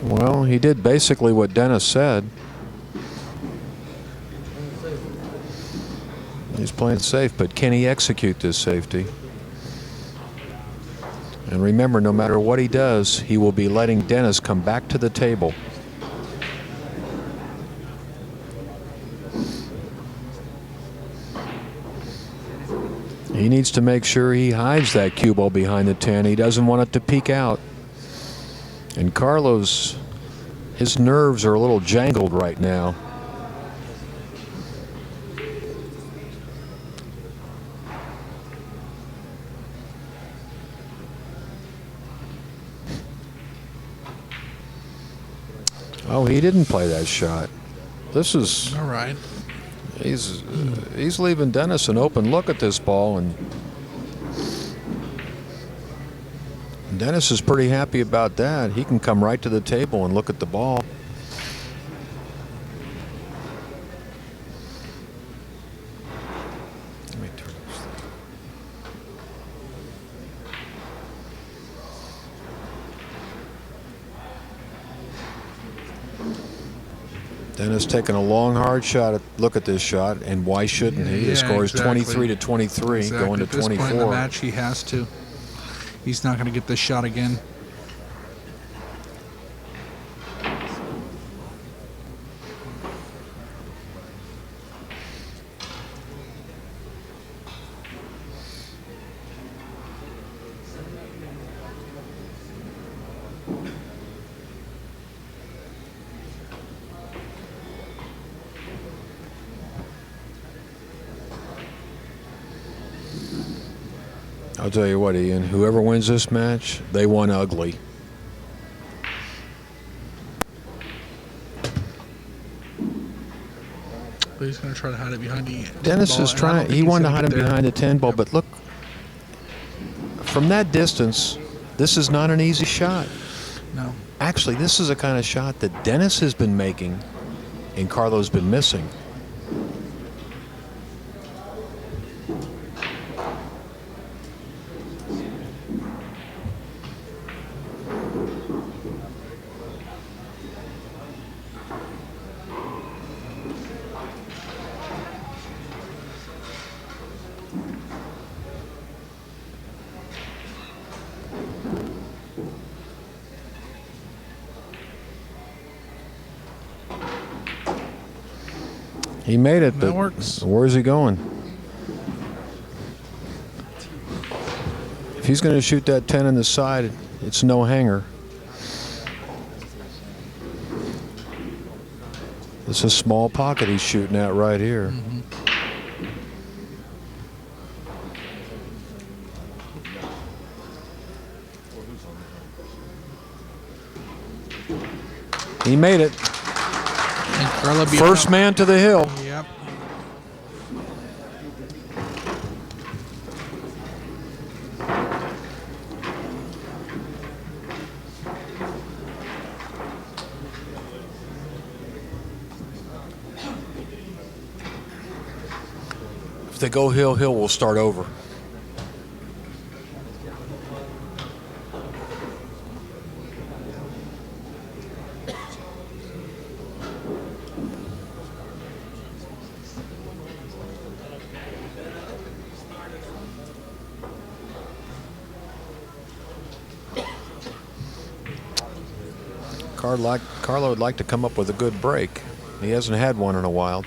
Well, he did basically what Dennis said. He's playing safe, but can he execute this safety? And remember, no matter what he does, he will be letting Dennis come back to the table. He needs to make sure he hides that cue ball behind the 10. He doesn't want it to peek out. And Carlo's, his nerves are a little jangled right now. Oh, he didn't play that shot. This is All right. he's leaving Dennis an open look at this ball, and Dennis is pretty happy about that. He can come right to the table and look at the ball. Let me turn this thing. Dennis taking a long, hard shot. Look at this shot, and why shouldn't he? His score is 23 to 23, going to 24. At this point in the match, he has to. He's not going to get this shot again. I'll tell you what, Ian, whoever wins this match, they won ugly. But he's going to try to hide it behind the Dennis ball, is and I trying, don't think he he's wanted to gonna hide him get there. behind the 10 ball, but look, from that distance, this is not an easy shot. No. Actually, this is a kind of shot that Dennis has been making and Carlo's been missing. He made it, That but works. where's he going? If he's going to shoot that 10 in the side, it's no hanger. It's a small pocket he's shooting at right here. He made it. And Carlo BIADO. First man to the hill. Yep. If they go hill, hill will start over. Carlo would like to come up with a good break. He hasn't had one in a while.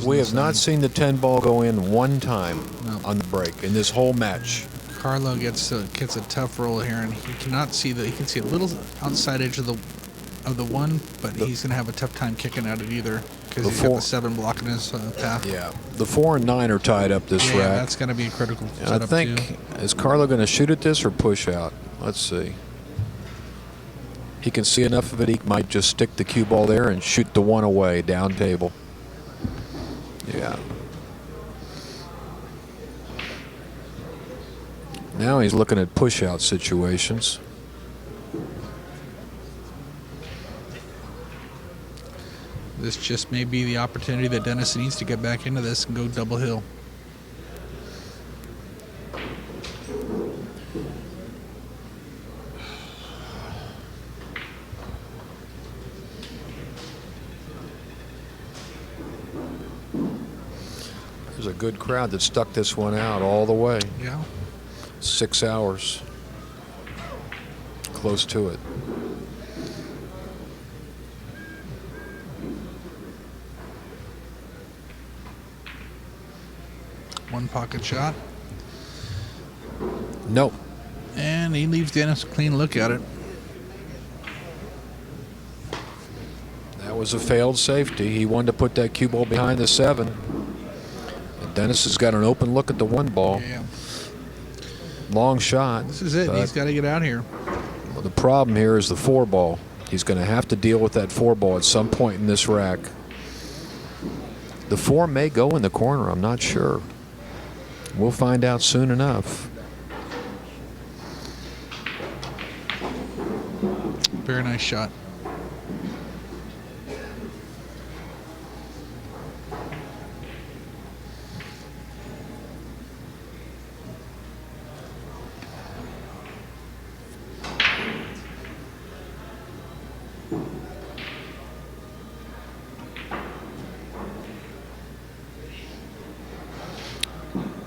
We have not seen the 10 ball go in one time on the break in this whole match. Carlo gets a tough roll here, and he cannot see he can see a little outside edge of of the 1, but he's going to have a tough time kicking at it either because The he's got 4. the 7 blocking his path. Yeah, the 4 and 9 are tied up this Yeah, rack. that's going to be a critical And setup I think, too. is Carlo going to shoot at this or push out? Let's see. He can see enough of it, he might just stick the cue ball there and shoot the 1 away, down table. Yeah. Now he's looking at push-out situations. This just may be the opportunity that Dennis needs to get back into this and go double hill. There's a good crowd that stuck this one out all the way. Yeah. 6 hours. Close to it. One pocket shot. Nope. And he leaves Dennis a clean look at it. That was a failed safety. He wanted to put that cue ball behind the 7. And Dennis has got an open look at the 1 ball. Yeah. Long shot. This is it. but He's got to get out here. the problem here is the 4 ball. He's going to have to deal with that 4 ball at some point in this rack. The 4 may go in the corner. I'm not sure. We'll find out soon enough. Very nice shot.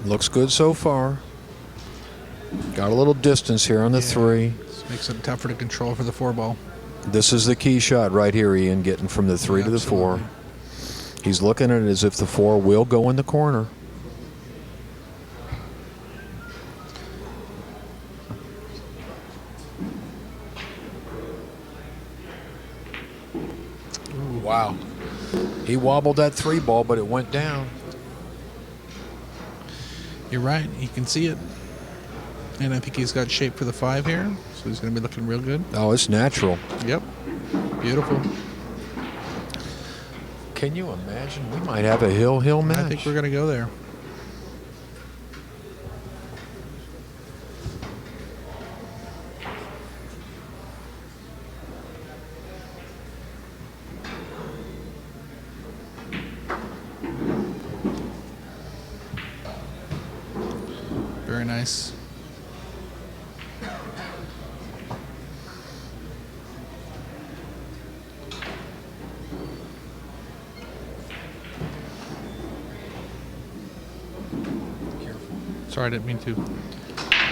Looks good so far. Got a little distance here on the 3. This makes it tougher to control for the 4 ball. This is the key shot right here, Ian, getting from the 3 to the 4. Absolutely. He's looking at it as if the 4 will go in the corner. Wow. He wobbled that 3 ball, but it went down. You're right. He can see it. And I think he's got shape for the 5 here. So he's going to be looking real good. Oh, it's natural. Yep. Beautiful. Can you imagine? We might have a hill match. I think we're going to go there. Very nice. Sorry, I didn't mean to.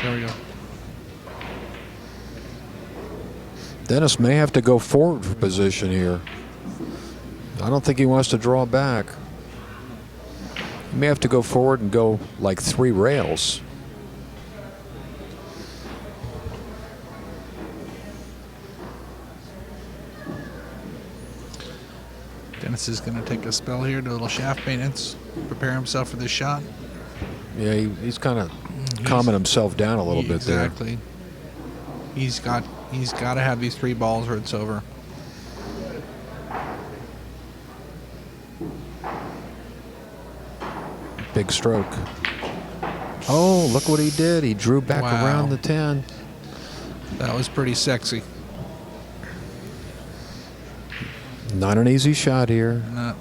There we go. Dennis may have to go forward for position here. I don't think he wants to draw back. He may have to go forward and go like 3 rails. Dennis is going to take a spell here, do a little shaft maintenance, prepare himself for this shot. Yeah, he's kind of calming himself down a little bit there. Exactly. He's got to have these 3 balls or it's over. Big stroke. Oh, look what he did. He drew back Wow. around the 10. That was pretty sexy. Not an easy shot here. Not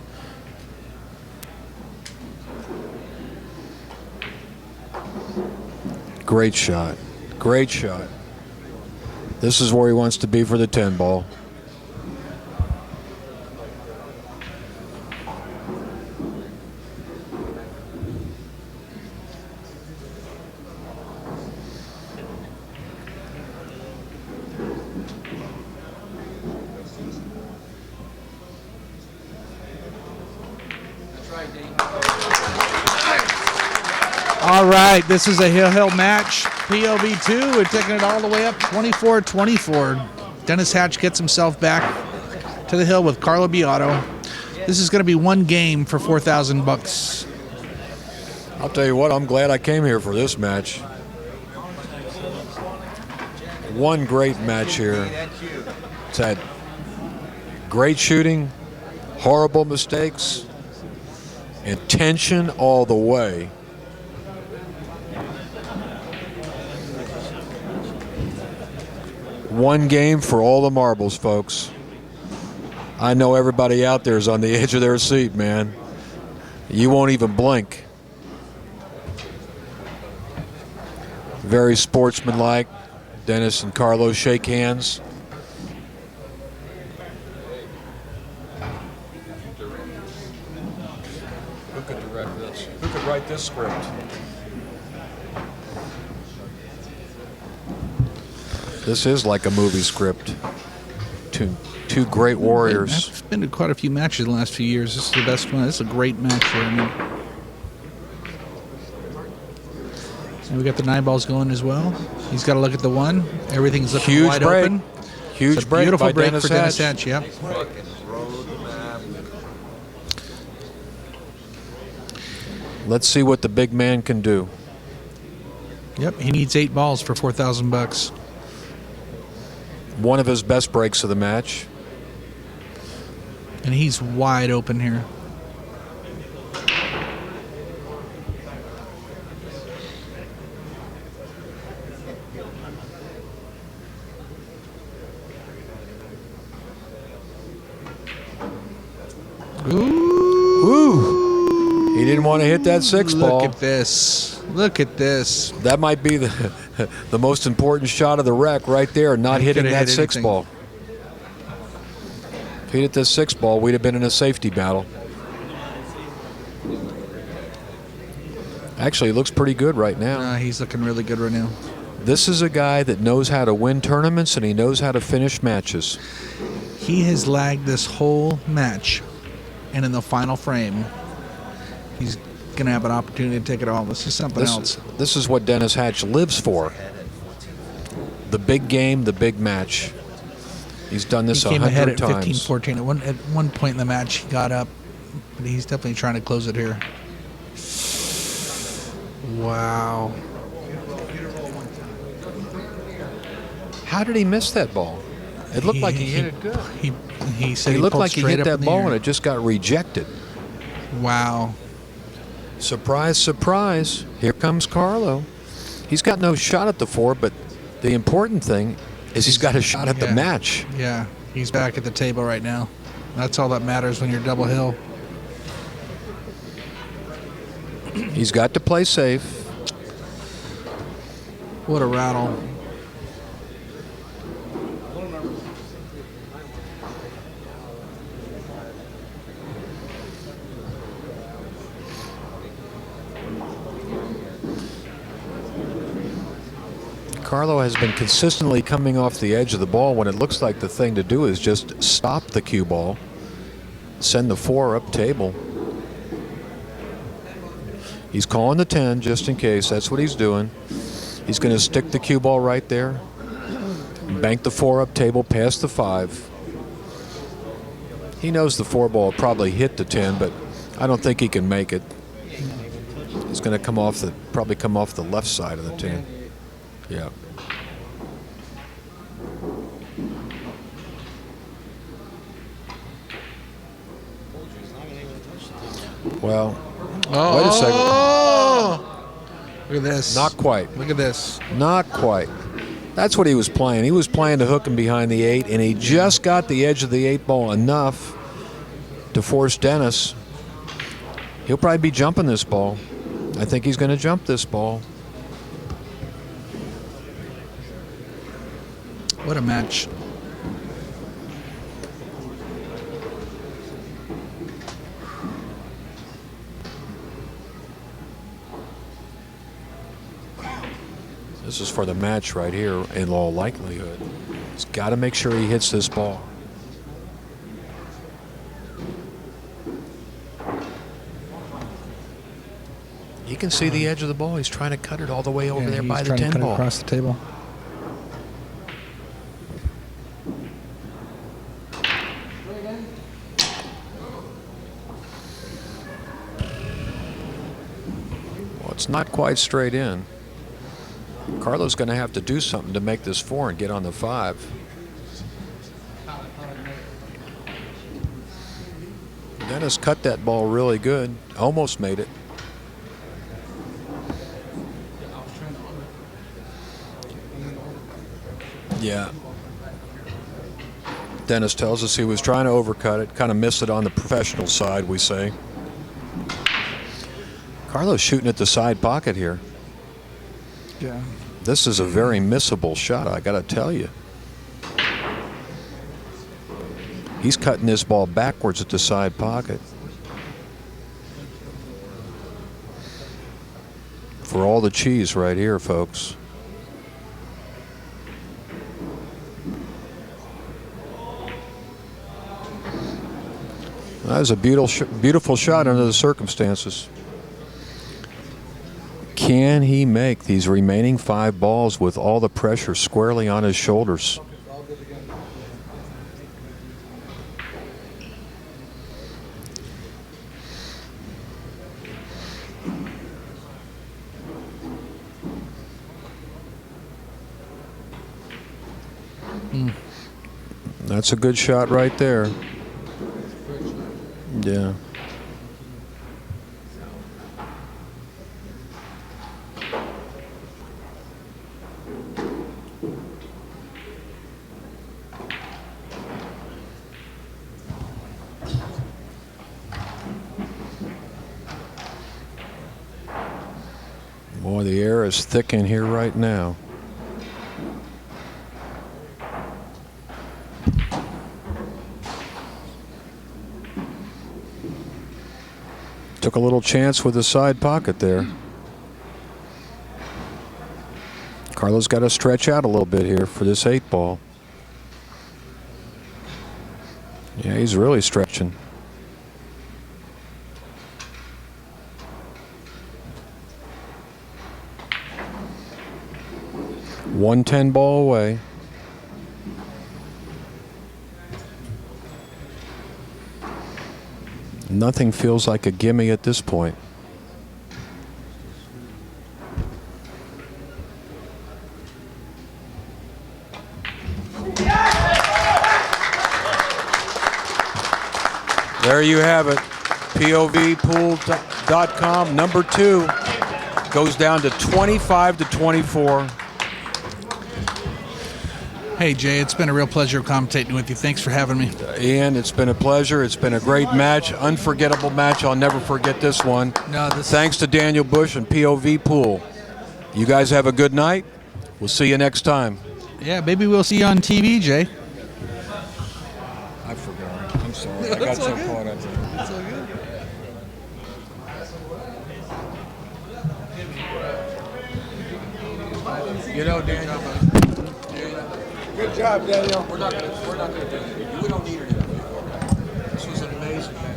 Great shot. Great shot. This is where he wants to be for the 10 ball. All right, this is a hill match. POV2, we're taking it all the way up 24-24. Dennis Hatch gets himself back to the hill with Carlo BIADO. This is going to be one game for $4,000. I'll tell you what, I'm glad I came here for this match. One great match here. It's had great shooting, horrible mistakes, and tension all the way. One game for all the marbles, folks. I know everybody out there is on the edge of their seat, man. You won't even blink. Very sportsmanlike. Dennis and Carlo shake hands. Who could direct this? Who could write this script? This is like a movie script. Two great warriors. I've been to quite a few matches in the last few years. This is the best one. This is a great match here. I mean, and we got the 9 balls going as well. He's got to look at the 1. Everything's looking Huge wide break. open. Huge It's a break beautiful by break Dennis for Dennis Hatch. Hatch. Yep. Let's see what the big man can do. Yep. He needs 8 balls for $4,000. One of his best breaks of the match. And he's wide open here. Ooh. He didn't want to hit that 6 ball. Look at this. Look at this. That might be the most important shot of the wreck right there, not He hitting could've that hit 6 anything. ball. If he hit this 6 ball, we'd have been in a safety battle. Actually, he looks pretty good right now. He's looking really good right now. This is a guy that knows how to win tournaments and he knows how to finish matches. He has lagged this whole match. And in the final frame, he's going to have an opportunity to take it all. This is something else. This is what Dennis Hatch lives for. The big game, the big match. He's done this He came ahead 100 at times. 15-14. At one point in the match, he got up. But he's definitely trying to close it here. Wow. How did he miss that ball? It looked like he hit it good. He said He looked pulled like he straight hit up in that the ball air. and it just got rejected. Wow. Surprise, surprise. Here comes Carlo. He's got no shot at the 4, but the important thing is he's got a shot at the match. Yeah, he's back at the table right now. That's all that matters when you're double hill. He's got to play safe. What a rattle. Carlo has been consistently coming off the edge of the ball when it looks like the thing to do is just stop the cue ball, send the 4 up table. He's calling the 10 just in case. That's what he's doing. He's going to stick the cue ball right there, bank the 4 up table past the 5. He knows the 4 ball probably hit the 10, but I don't think he can make it. He's going to come off probably come off the left side of the 10. Yeah. Well, wait a second. Look at this. Not quite. Look at this. Not quite. That's what he was playing. He was playing to hook him behind the 8, and he just got the edge of the 8 ball enough to force Dennis. He'll probably be jumping this ball. I think he's going to jump this ball. What a match. This is for the match right here in all likelihood. He's got to make sure he hits this ball. You can see the edge of the ball. He's trying to cut it all the way over there by the 10 ball. Across the table. Well, it's not quite straight in. Carlo's going to have to do something to make this 4 and get on the 5. Dennis cut that ball really good. Almost made it. Yeah. Dennis tells us he was trying to overcut it. Kind of missed it on the professional side, we say. Carlo's shooting at the side pocket here. Yeah. This is a very missable shot, I got to tell you. He's cutting this ball backwards at the side pocket. For all the cheese right here, folks. That was a beautiful shot under the circumstances. Can he make these remaining 5 balls with all the pressure squarely on his shoulders? That's a good shot right there. Yeah. Boy, the air is thick in here right now. Took a little chance with the side pocket there. Carlo's got to stretch out a little bit here for this 8 ball. Yeah, he's really stretching. One 10 ball away. Nothing feels like a gimme at this point. There you have it. POVPOOL.com, number 2, goes down to 25-24. Hey, Jay, it's been a real pleasure commentating with you. Thanks for having me. Ian, it's been a pleasure. It's been a great match, unforgettable match. I'll never forget this one. Thanks to Daniel Bush and POV Pool. You guys have a good night. We'll see you next time. Yeah, maybe we'll see you on TV, Jay. I forgot. I'm sorry. I got so caught up. It's all good. You know, Daniel. Good job, Daniel. We're not gonna do it. We don't need it. This was an amazing match.